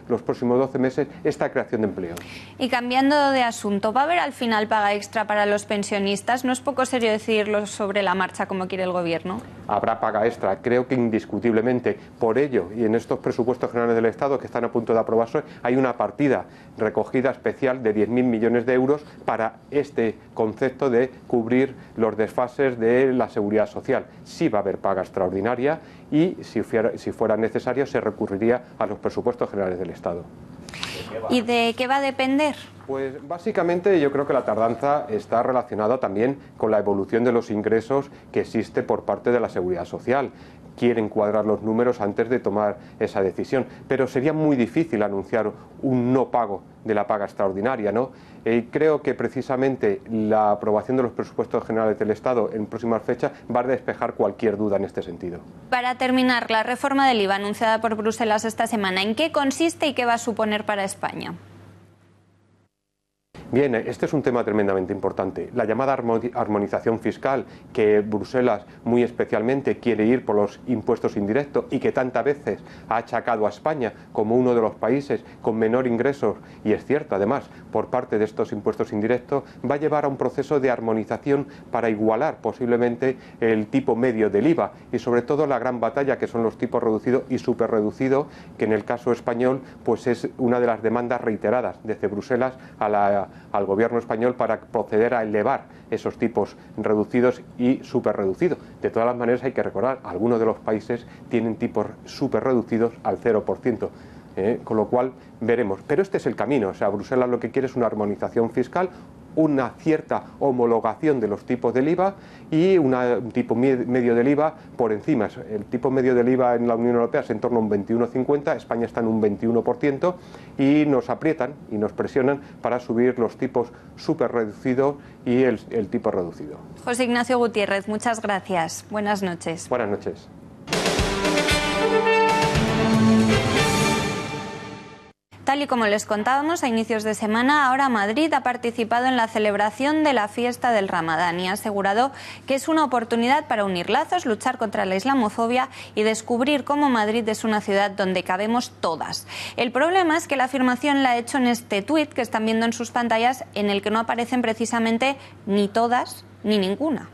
los próximos 12 meses, esta creación de empleo. Y cambiando de asunto, ¿va a haber al final paga extra para los pensionistas? ¿No es poco serio decirlo sobre la marcha como quiere el Gobierno? Habrá paga extra, creo que indiscutiblemente. Por ello, y en estos presupuestos generales del Estado que están a punto de aprobarse, hay una partida recogida especial de 10.000 millones de euros para este concepto de cubrir los desfases de la seguridad social. Sí va a haber paga extraordinaria, y si fuera necesario se recurriría a los presupuestos generales del Estado. ¿Y de qué va a depender? Pues básicamente yo creo que la tardanza está relacionada también con la evolución de los ingresos que existe por parte de la Seguridad Social. Quieren cuadrar los números antes de tomar esa decisión, pero sería muy difícil anunciar un no pago de la paga extraordinaria, ¿no? Creo que precisamente la aprobación de los presupuestos generales del Estado en próximas fechas va a despejar cualquier duda en este sentido. Para terminar, la reforma del IVA anunciada por Bruselas esta semana, ¿en qué consiste y qué va a suponer para España? Bien, este es un tema tremendamente importante. La llamada armonización fiscal, que Bruselas muy especialmente quiere ir por los impuestos indirectos y que tantas veces ha achacado a España como uno de los países con menor ingresos, y es cierto además, por parte de estos impuestos indirectos, va a llevar a un proceso de armonización para igualar posiblemente el tipo medio del IVA, y sobre todo la gran batalla que son los tipos reducido y superreducido, que en el caso español pues es una de las demandas reiteradas desde Bruselas al Gobierno español para proceder a elevar esos tipos reducidos y superreducidos. De todas las maneras hay que recordar, algunos de los países tienen tipos superreducidos al 0%. Con lo cual veremos. Pero este es el camino. O sea, Bruselas lo que quiere es una armonización fiscal, una cierta homologación de los tipos del IVA y un tipo medio del IVA por encima. El tipo medio del IVA en la Unión Europea es en torno a un 21,50, España está en un 21%, y nos aprietan y nos presionan para subir los tipos súper reducidos y el tipo reducido. José Ignacio Gutiérrez, muchas gracias. Buenas noches. Buenas noches. Tal y como les contábamos a inicios de semana, ahora Madrid ha participado en la celebración de la fiesta del Ramadán y ha asegurado que es una oportunidad para unir lazos, luchar contra la islamofobia y descubrir cómo Madrid es una ciudad donde cabemos todas. El problema es que la afirmación la ha hecho en este tuit que están viendo en sus pantallas, en el que no aparecen precisamente ni todas ni ninguna.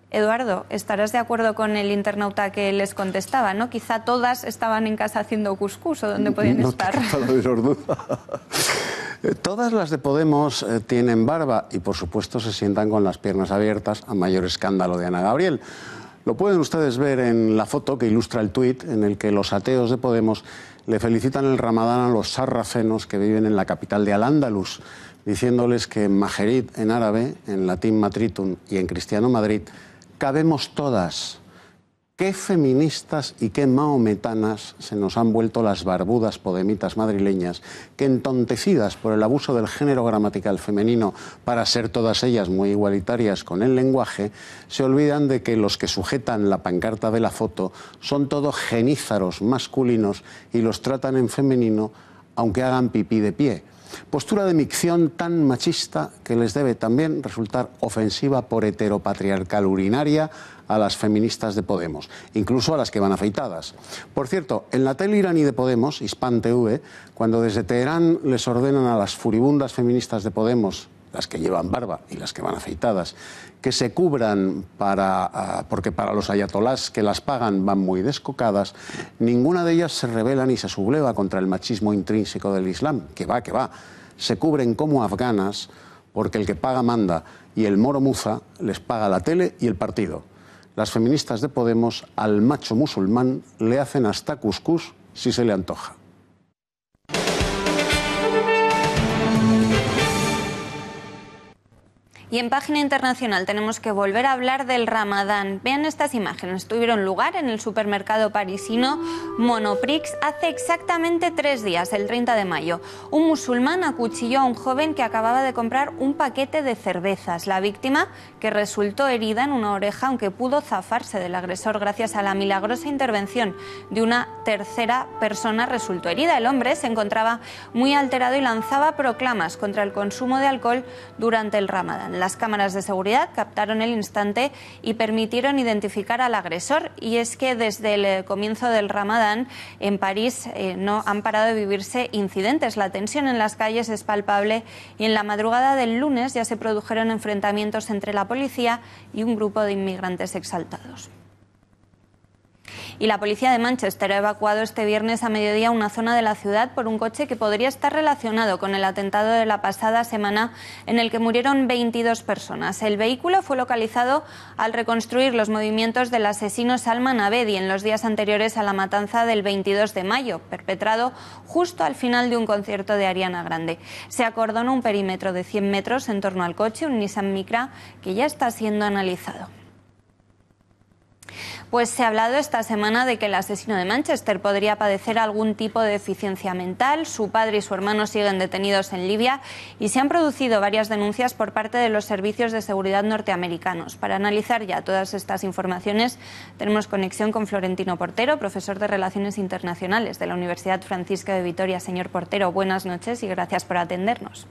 Eduardo, estarás de acuerdo con el internauta que les contestaba, ¿no? Quizá todas estaban en casa haciendo cuscús o donde podían estar. No te duda. Todas las de Podemos tienen barba y, por supuesto, se sientan con las piernas abiertas, a mayor escándalo de Ana Gabriel. Lo pueden ustedes ver en la foto que ilustra el tuit en el que los ateos de Podemos le felicitan el Ramadán a los sarracenos que viven en la capital de Al-Ándalus, diciéndoles que en Majerit, en árabe, en latín matritum y en cristiano Madrid, cabemos todas. Qué feministas y qué mahometanas se nos han vuelto las barbudas podemitas madrileñas que, entontecidas por el abuso del género gramatical femenino para ser todas ellas muy igualitarias con el lenguaje, se olvidan de que los que sujetan la pancarta de la foto son todos genízaros masculinos y los tratan en femenino aunque hagan pipí de pie. Postura de micción tan machista que les debe también resultar ofensiva por heteropatriarcal urinaria a las feministas de Podemos, incluso a las que van afeitadas. Por cierto, en la tele iraní de Podemos, Hispan TV, cuando desde Teherán les ordenan a las furibundas feministas de Podemos, las que llevan barba y las que van afeitadas, que se cubran porque para los ayatolás que las pagan van muy descocadas, ninguna de ellas se rebela ni se subleva contra el machismo intrínseco del Islam, que va. Se cubren como afganas porque el que paga manda y el moro muza les paga la tele y el partido. Las feministas de Podemos al macho musulmán le hacen hasta cuscús si se le antoja. Y en página internacional tenemos que volver a hablar del Ramadán. Vean estas imágenes. Tuvieron lugar en el supermercado parisino Monoprix hace exactamente 3 días, el 30 de mayo. Un musulmán acuchilló a un joven que acababa de comprar un paquete de cervezas. La víctima, que resultó herida en una oreja, aunque pudo zafarse del agresor gracias a la milagrosa intervención de una tercera persona, resultó herida. El hombre se encontraba muy alterado y lanzaba proclamas contra el consumo de alcohol durante el Ramadán. Las cámaras de seguridad captaron el instante y permitieron identificar al agresor. Y es que desde el comienzo del Ramadán en París no han parado de vivirse incidentes. La tensión en las calles es palpable y en la madrugada del lunes ya se produjeron enfrentamientos entre la policía y un grupo de inmigrantes exaltados. Y la policía de Manchester ha evacuado este viernes a mediodía una zona de la ciudad por un coche que podría estar relacionado con el atentado de la pasada semana en el que murieron 22 personas. El vehículo fue localizado al reconstruir los movimientos del asesino Salman Abedi en los días anteriores a la matanza del 22 de mayo, perpetrado justo al final de un concierto de Ariana Grande. Se acordonó un perímetro de 100 metros en torno al coche, un Nissan Micra, que ya está siendo analizado. Pues se ha hablado esta semana de que el asesino de Manchester podría padecer algún tipo de deficiencia mental. Su padre y su hermano siguen detenidos en Libia y se han producido varias denuncias por parte de los servicios de seguridad norteamericanos. Para analizar ya todas estas informaciones tenemos conexión con Florentino Portero, profesor de Relaciones Internacionales de la Universidad Francisca de Vitoria. Señor Portero, buenas noches y gracias por atendernos.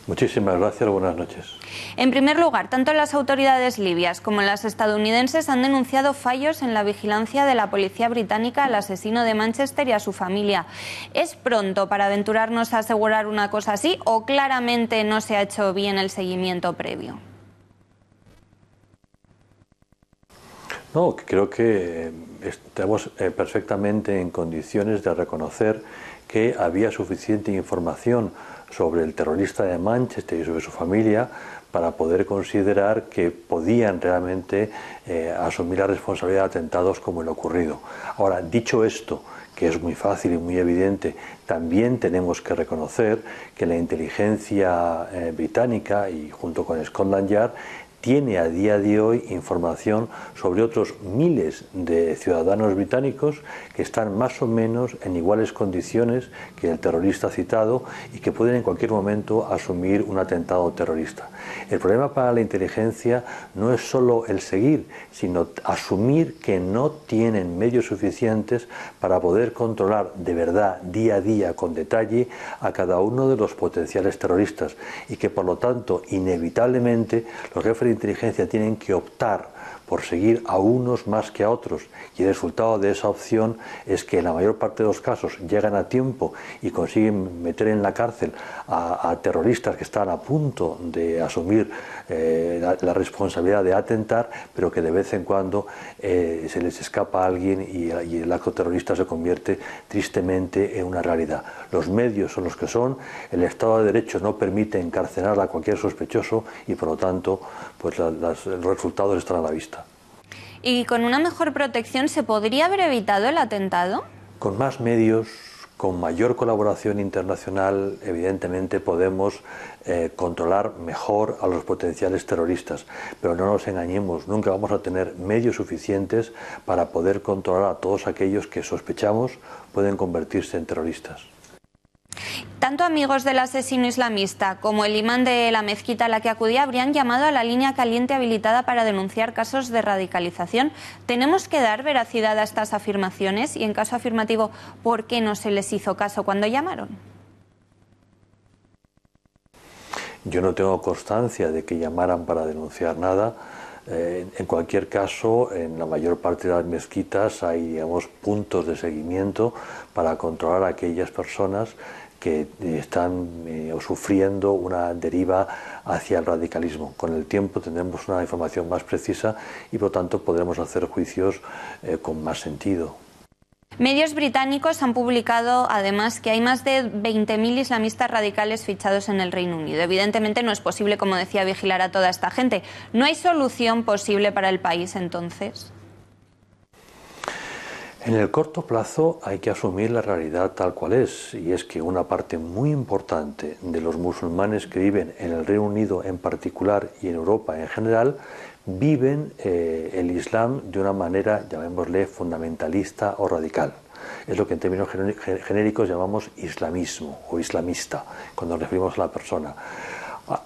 Muchísimas gracias, buenas noches. En primer lugar, tanto las autoridades libias como las estadounidenses han denunciado fallos en la vigilancia de la policía británica al asesino de Manchester y a su familia. ¿Es pronto para aventurarnos a asegurar una cosa así o claramente no se ha hecho bien el seguimiento previo? No, creo que estamos perfectamente en condiciones de reconocer que había suficiente información sobre el terrorista de Manchester y sobre su familia para poder considerar que podían realmente asumir la responsabilidad de atentados como el ocurrido. Ahora, dicho esto, que es muy fácil y muy evidente, también tenemos que reconocer que la inteligencia británica y junto con Scotland Yard tiene a día de hoy información sobre otros miles de ciudadanos británicos que están más o menos en iguales condiciones que el terrorista citado y que pueden en cualquier momento asumir un atentado terrorista. El problema para la inteligencia no es solo el seguir, sino asumir que no tienen medios suficientes para poder controlar de verdad, día a día, con detalle, a cada uno de los potenciales terroristas y que por lo tanto, inevitablemente, los jefes de inteligencia tienen que optar por seguir a unos más que a otros y el resultado de esa opción es que en la mayor parte de los casos llegan a tiempo y consiguen meter en la cárcel a terroristas que están a punto de asumir la responsabilidad de atentar, pero que de vez en cuando se les escapa a alguien y el acto terrorista se convierte tristemente en una realidad. Los medios son los que son, el Estado de Derecho no permite encarcelar a cualquier sospechoso y por lo tanto pues los resultados están a la vista. ¿Y con una mejor protección se podría haber evitado el atentado? Con más medios, con mayor colaboración internacional, evidentemente podemos controlar mejor a los potenciales terroristas. Pero no nos engañemos, nunca vamos a tener medios suficientes para poder controlar a todos aquellos que sospechamos pueden convertirse en terroristas. Tanto amigos del asesino islamista como el imán de la mezquita a la que acudía habrían llamado a la línea caliente habilitada para denunciar casos de radicalización. ¿Tenemos que dar veracidad a estas afirmaciones? Y en caso afirmativo, ¿por qué no se les hizo caso cuando llamaron? Yo no tengo constancia de que llamaran para denunciar nada. En cualquier caso, en la mayor parte de las mezquitas hay, digamos, puntos de seguimiento para controlar a aquellas personas que están sufriendo una deriva hacia el radicalismo. Con el tiempo tendremos una información más precisa y, por lo tanto, podremos hacer juicios con más sentido. Medios británicos han publicado, además, que hay más de 20.000 islamistas radicales fichados en el Reino Unido. Evidentemente no es posible, como decía, vigilar a toda esta gente. ¿No hay solución posible para el país, entonces? En el corto plazo hay que asumir la realidad tal cual es, y es que una parte muy importante de los musulmanes que viven en el Reino Unido en particular y en Europa en general viven el Islam de una manera, llamémosle, fundamentalista o radical. Es lo que en términos genéricos llamamos islamismo o islamista, cuando nos referimos a la persona.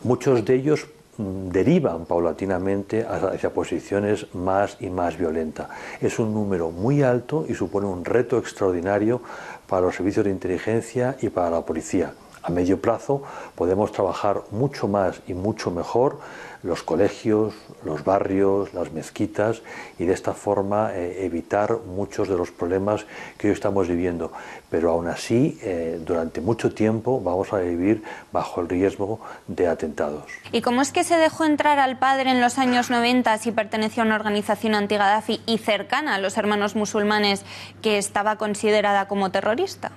Muchos de ellos derivan paulatinamente hacia posiciones más y más violentas. Es un número muy alto y supone un reto extraordinario para los servicios de inteligencia y para la policía. A medio plazo podemos trabajar mucho más y mucho mejor los colegios, los barrios, las mezquitas, y de esta forma evitar muchos de los problemas que hoy estamos viviendo. Pero aún así, durante mucho tiempo vamos a vivir bajo el riesgo de atentados. ¿Y cómo es que se dejó entrar al padre en los años 90 si pertenecía a una organización anti-Gaddafi y cercana a los hermanos musulmanes que estaba considerada como terrorista?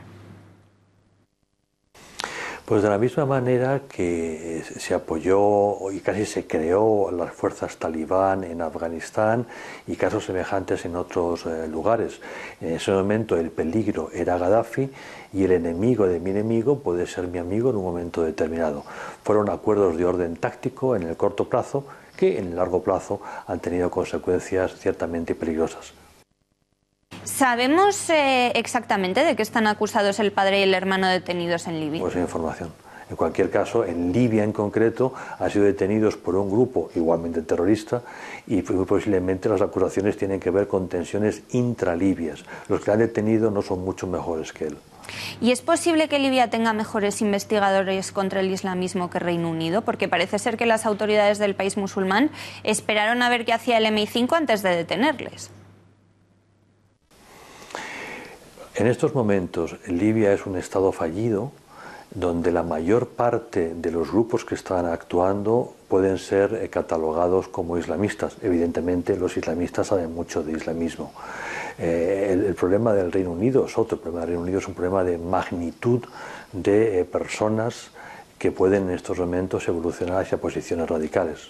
Pues de la misma manera que se apoyó y casi se creó las fuerzas talibán en Afganistán y casos semejantes en otros lugares. En ese momento el peligro era Gaddafi y el enemigo de mi enemigo puede ser mi amigo en un momento determinado. Fueron acuerdos de orden táctico en el corto plazo que en el largo plazo han tenido consecuencias ciertamente peligrosas. ¿Sabemos exactamente de qué están acusados el padre y el hermano detenidos en Libia? Pues hay información. En cualquier caso, en Libia en concreto, han sido detenidos por un grupo igualmente terrorista y muy posiblemente las acusaciones tienen que ver con tensiones intralibias. Los que han detenido no son mucho mejores que él. ¿Y es posible que Libia tenga mejores investigadores contra el islamismo que Reino Unido? Porque parece ser que las autoridades del país musulmán esperaron a ver qué hacía el MI5 antes de detenerles. En estos momentos, Libia es un estado fallido donde la mayor parte de los grupos que están actuando pueden ser catalogados como islamistas. Evidentemente, los islamistas saben mucho de islamismo. El problema del Reino Unido es otro. El problema del Reino Unido es un problema de magnitud de personas que pueden en estos momentos evolucionar hacia posiciones radicales.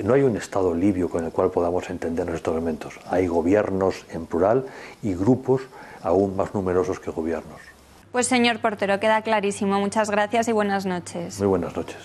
No hay un Estado libio con el cual podamos entendernos estos elementos. Hay gobiernos en plural y grupos aún más numerosos que gobiernos. Pues señor portero, queda clarísimo. Muchas gracias y buenas noches. Muy buenas noches.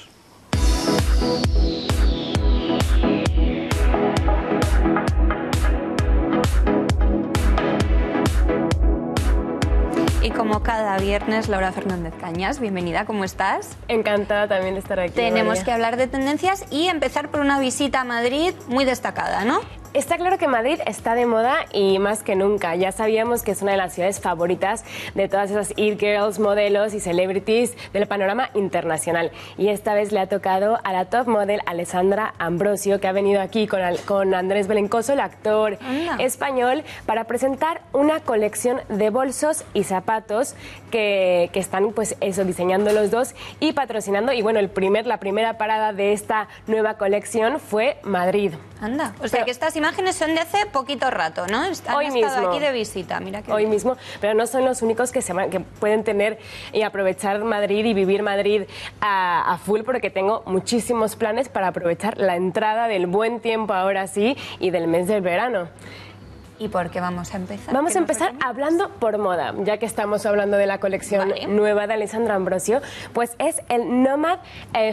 Y como cada viernes, Laura Fernández Cañas, bienvenida, ¿cómo estás? Encantada también de estar aquí. Tenemos María. que hablar de tendencias y empezar por una visita a Madrid muy destacada, ¿no? Está claro que Madrid está de moda y más que nunca. Ya sabíamos que es una de las ciudades favoritas de todas esas it girls, modelos y celebrities del panorama internacional. Y esta vez le ha tocado a la top model Alessandra Ambrosio, que ha venido aquí con Andrés Belencoso, el actor español, para presentar una colección de bolsos y zapatos que están, pues eso, diseñando los dos y patrocinando. Y bueno, la primera parada de esta nueva colección fue Madrid. Anda, o sea que estas imágenes son de hace poquito rato, ¿no? Han estado aquí de visita, mira qué hoy bien. mismo, pero no son los únicos que pueden tener y aprovechar Madrid y vivir Madrid a full, porque tengo muchísimos planes para aprovechar la entrada del buen tiempo ahora sí y del mes del verano. ¿Y por qué vamos a empezar? Vamos a empezar hablando por moda, ya que estamos hablando de la colección nueva de Alessandro Ambrosio, pues es el Nomad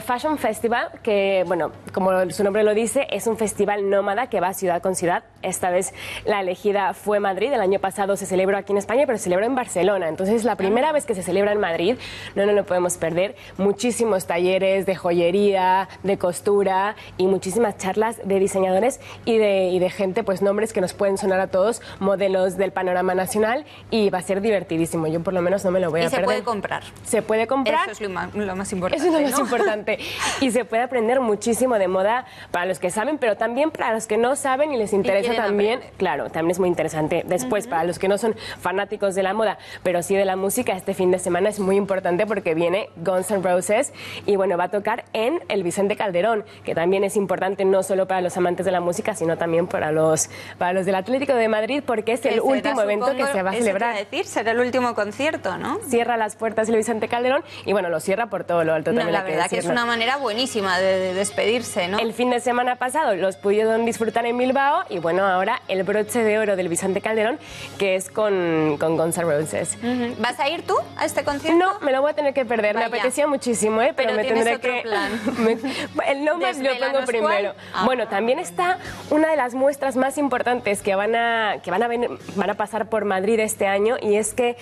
Fashion Festival, que, bueno, como su nombre lo dice, es un festival nómada que va ciudad con ciudad. Esta vez la elegida fue Madrid, el año pasado se celebró aquí en España, pero se celebró en Barcelona. Entonces, la primera vez que se celebra en Madrid, no lo podemos perder. Muchísimos talleres de joyería, de costura y muchísimas charlas de diseñadores y de gente, pues nombres que nos pueden sonar a todos, modelos del panorama nacional, y va a ser divertidísimo. Yo por lo menos no me lo voy a perder. Y se puede comprar. Se puede comprar. Eso es lo más importante. Eso es lo más importante. Y se puede aprender muchísimo de moda para los que saben, pero también para los que no saben y les interesa también. Claro, también es muy interesante. Después, para los que no son fanáticos de la moda, pero sí de la música, este fin de semana es muy importante porque viene Guns N' Roses y, bueno, va a tocar en el Vicente Calderón, que también es importante no solo para los amantes de la música, sino también para los del Atlético de Madrid, porque es el último evento que se va a celebrar. Eso te iba a decir, será el último concierto, ¿no? Cierra las puertas del Vicente Calderón y, bueno, lo cierra por todo lo alto. No, la verdad que es una manera buenísima de despedirse, ¿no? El fin de semana pasado los pudieron disfrutar en Bilbao y, bueno, ahora el broche de oro del Vicente Calderón, que es con Guns N' Roses. ¿Vas a ir tú a este concierto? No, me lo voy a tener que perder. Vaya. Me apetecía muchísimo, pero me tendré que... El nombre lo pongo primero. Bueno, también está una de las muestras más importantes que van a pasar por Madrid este año, y es que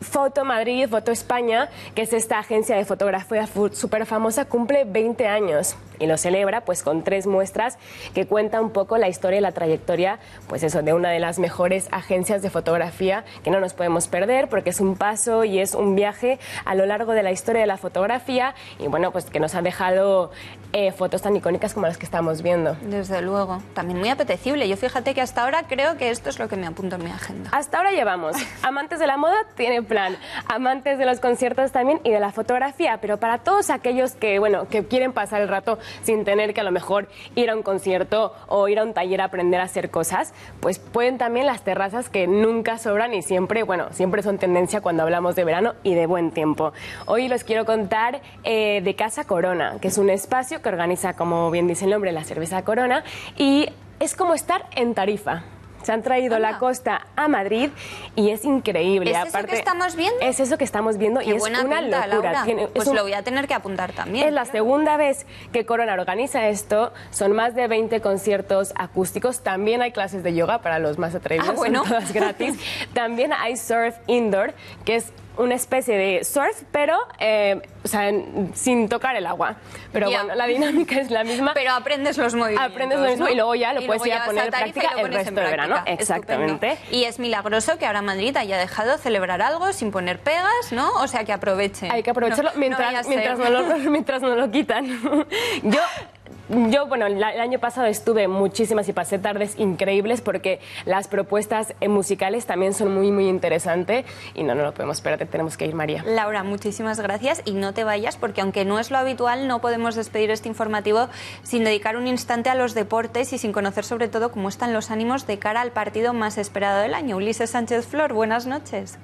Foto Madrid, Foto España, que es esta agencia de fotografía súper famosa, cumple 20 años y lo celebra pues con 3 muestras que cuentan un poco la historia y la trayectoria, pues eso, de una de las mejores agencias de fotografía que no nos podemos perder, porque es un paso y es un viaje a lo largo de la historia de la fotografía, y, bueno, pues que nos ha dejado fotos tan icónicas como las que estamos viendo. Desde luego, también muy apetecible. Yo fíjate que hasta ahora creo que esto es lo que me apunto en mi agenda. Hasta ahora llevamos amantes de la moda, tiene plan, amantes de los conciertos también y de la fotografía, pero para todos aquellos que, bueno, que quieren pasar el rato sin tener que a lo mejor ir a un concierto o ir a un taller a aprender a hacer cosas, pues pueden también las terrazas, que nunca sobran y siempre, bueno, siempre son tendencia cuando hablamos de verano y de buen tiempo. Hoy les quiero contar de Casa Corona, que es un espacio que organiza, como bien dice el nombre, la cerveza Corona, y es como estar en Tarifa. Se han traído la costa a Madrid y es increíble. ¿Es eso que estamos viendo? Es eso que estamos viendo. Qué y es buena una pinta, locura. Laura. Pues lo voy a tener que apuntar también. Es la segunda vez que Corona organiza esto. Son más de 20 conciertos acústicos. También hay clases de yoga para los más atrevidos. Bueno. Son todas gratis. También hay surf indoor, que es una especie de surf, pero o sea, sin tocar el agua. Pero bueno, la dinámica es la misma. Pero aprendes los movimientos. Aprendes lo mismo, ¿no? Y luego ya lo puedes ir a poner en Tarifa práctica el resto del verano. Exactamente. Estupendo. Y es milagroso que ahora Madrid haya dejado celebrar algo sin poner pegas, ¿no? O sea, que aprovechen. Hay que aprovecharlo mientras no lo quitan. Yo, bueno, el año pasado estuve muchísimas y pasé tardes increíbles, porque las propuestas musicales también son muy, muy interesantes y no lo podemos perder, tenemos que ir, María. Laura, muchísimas gracias, y no te vayas, porque aunque no es lo habitual, no podemos despedir este informativo sin dedicar un instante a los deportes y sin conocer sobre todo cómo están los ánimos de cara al partido más esperado del año. Ulises Sánchez Flor, buenas noches.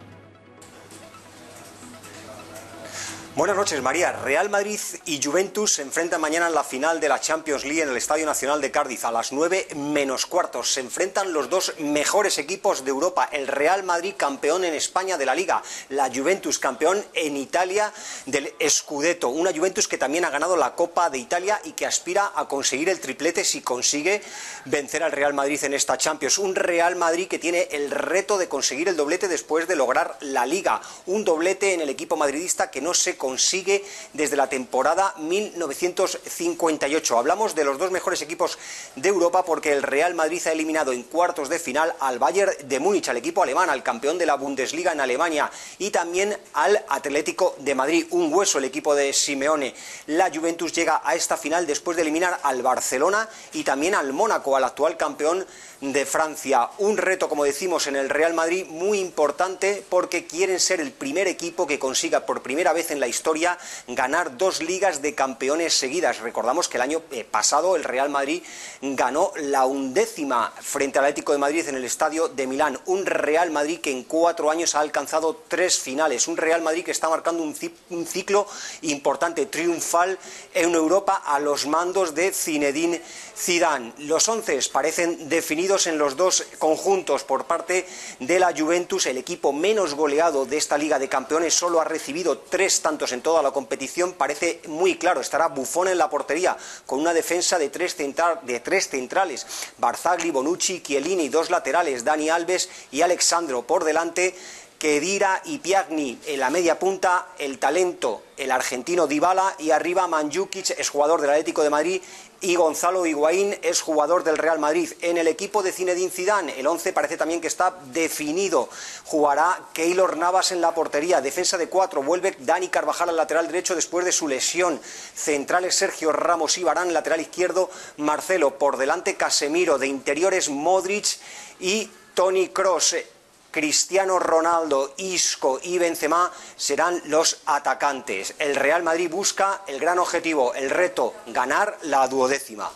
Buenas noches, María. Real Madrid y Juventus se enfrentan mañana en la final de la Champions League en el Estadio Nacional de Cardiff a las 9:15. Se enfrentan los dos mejores equipos de Europa. El Real Madrid, campeón en España de la Liga. La Juventus, campeón en Italia del Scudetto. Una Juventus que también ha ganado la Copa de Italia y que aspira a conseguir el triplete si consigue vencer al Real Madrid en esta Champions. Un Real Madrid que tiene el reto de conseguir el doblete después de lograr la Liga. Un doblete en el equipo madridista que no se consigue desde la temporada 1958. Hablamos de los dos mejores equipos de Europa, porque el Real Madrid ha eliminado en cuartos de final al Bayern de Múnich, al equipo alemán, al campeón de la Bundesliga en Alemania, y también al Atlético de Madrid. Un hueso el equipo de Simeone. La Juventus llega a esta final después de eliminar al Barcelona y también al Mónaco, al actual campeón de Francia. Un reto, como decimos, en el Real Madrid muy importante, porque quieren ser el primer equipo que consiga por primera vez en la historia ganar 2 ligas de campeones seguidas. Recordamos que el año pasado el Real Madrid ganó la 11ª frente al Atlético de Madrid en el Estadio de Milán. Un Real Madrid que en 4 años ha alcanzado 3 finales. Un Real Madrid que está marcando un ciclo importante, triunfal en Europa a los mandos de Zinedine Zidane. Los 11 parecen definidos en los dos conjuntos. Por parte de la Juventus, el equipo menos goleado de esta Liga de Campeones, solo ha recibido 3 tantos en toda la competición. Parece muy claro, estará Buffon en la portería con una defensa de 3 centrales, Barzagli, Bonucci, Chiellini, 2 laterales, Dani Alves y Alexandro por delante, Khedira y Piagni en la media punta, el talento, el argentino Dybala, y arriba Mandžukić, es jugador del Atlético de Madrid, y Gonzalo Higuaín es jugador del Real Madrid. En el equipo de Zinedine Zidane, el 11 parece también que está definido. Jugará Keylor Navas en la portería, defensa de 4, vuelve Dani Carvajal al lateral derecho después de su lesión. Centrales Sergio Ramos y Varane, lateral izquierdo Marcelo, por delante Casemiro, de interiores Modric y Toni Kroos. Cristiano Ronaldo, Isco y Benzema serán los atacantes. El Real Madrid busca el gran objetivo, el reto, ganar la 12ª.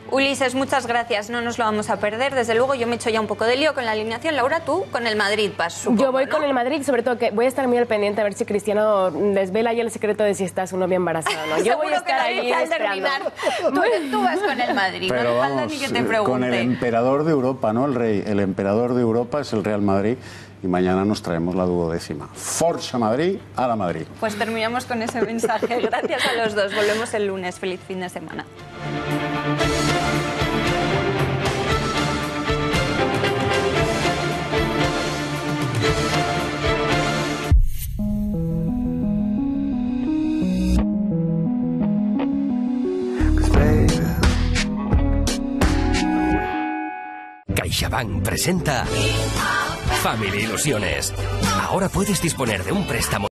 Ulises, muchas gracias, no nos lo vamos a perder. Desde luego yo me he hecho ya un poco de lío con la alineación. Laura, tú con el Madrid vas, supongo, yo voy, ¿no?, con el Madrid, sobre todo que voy a estar muy al pendiente a ver si Cristiano desvela ya el secreto de si está su novia embarazada, ¿no? Yo voy a estar ahí esperando. Tú vas con el Madrid, pero no te vamos, falta ni que te pregunte. con el emperador de Europa, ¿no? El rey, el emperador de Europa es el Real Madrid, y mañana nos traemos la 12ª. Forza Madrid, a la Madrid. Pues terminamos con ese mensaje. Gracias a los dos. Volvemos el lunes. Feliz fin de semana. CaixaBank presenta Family Ilusiones. Ahora puedes disponer de un préstamo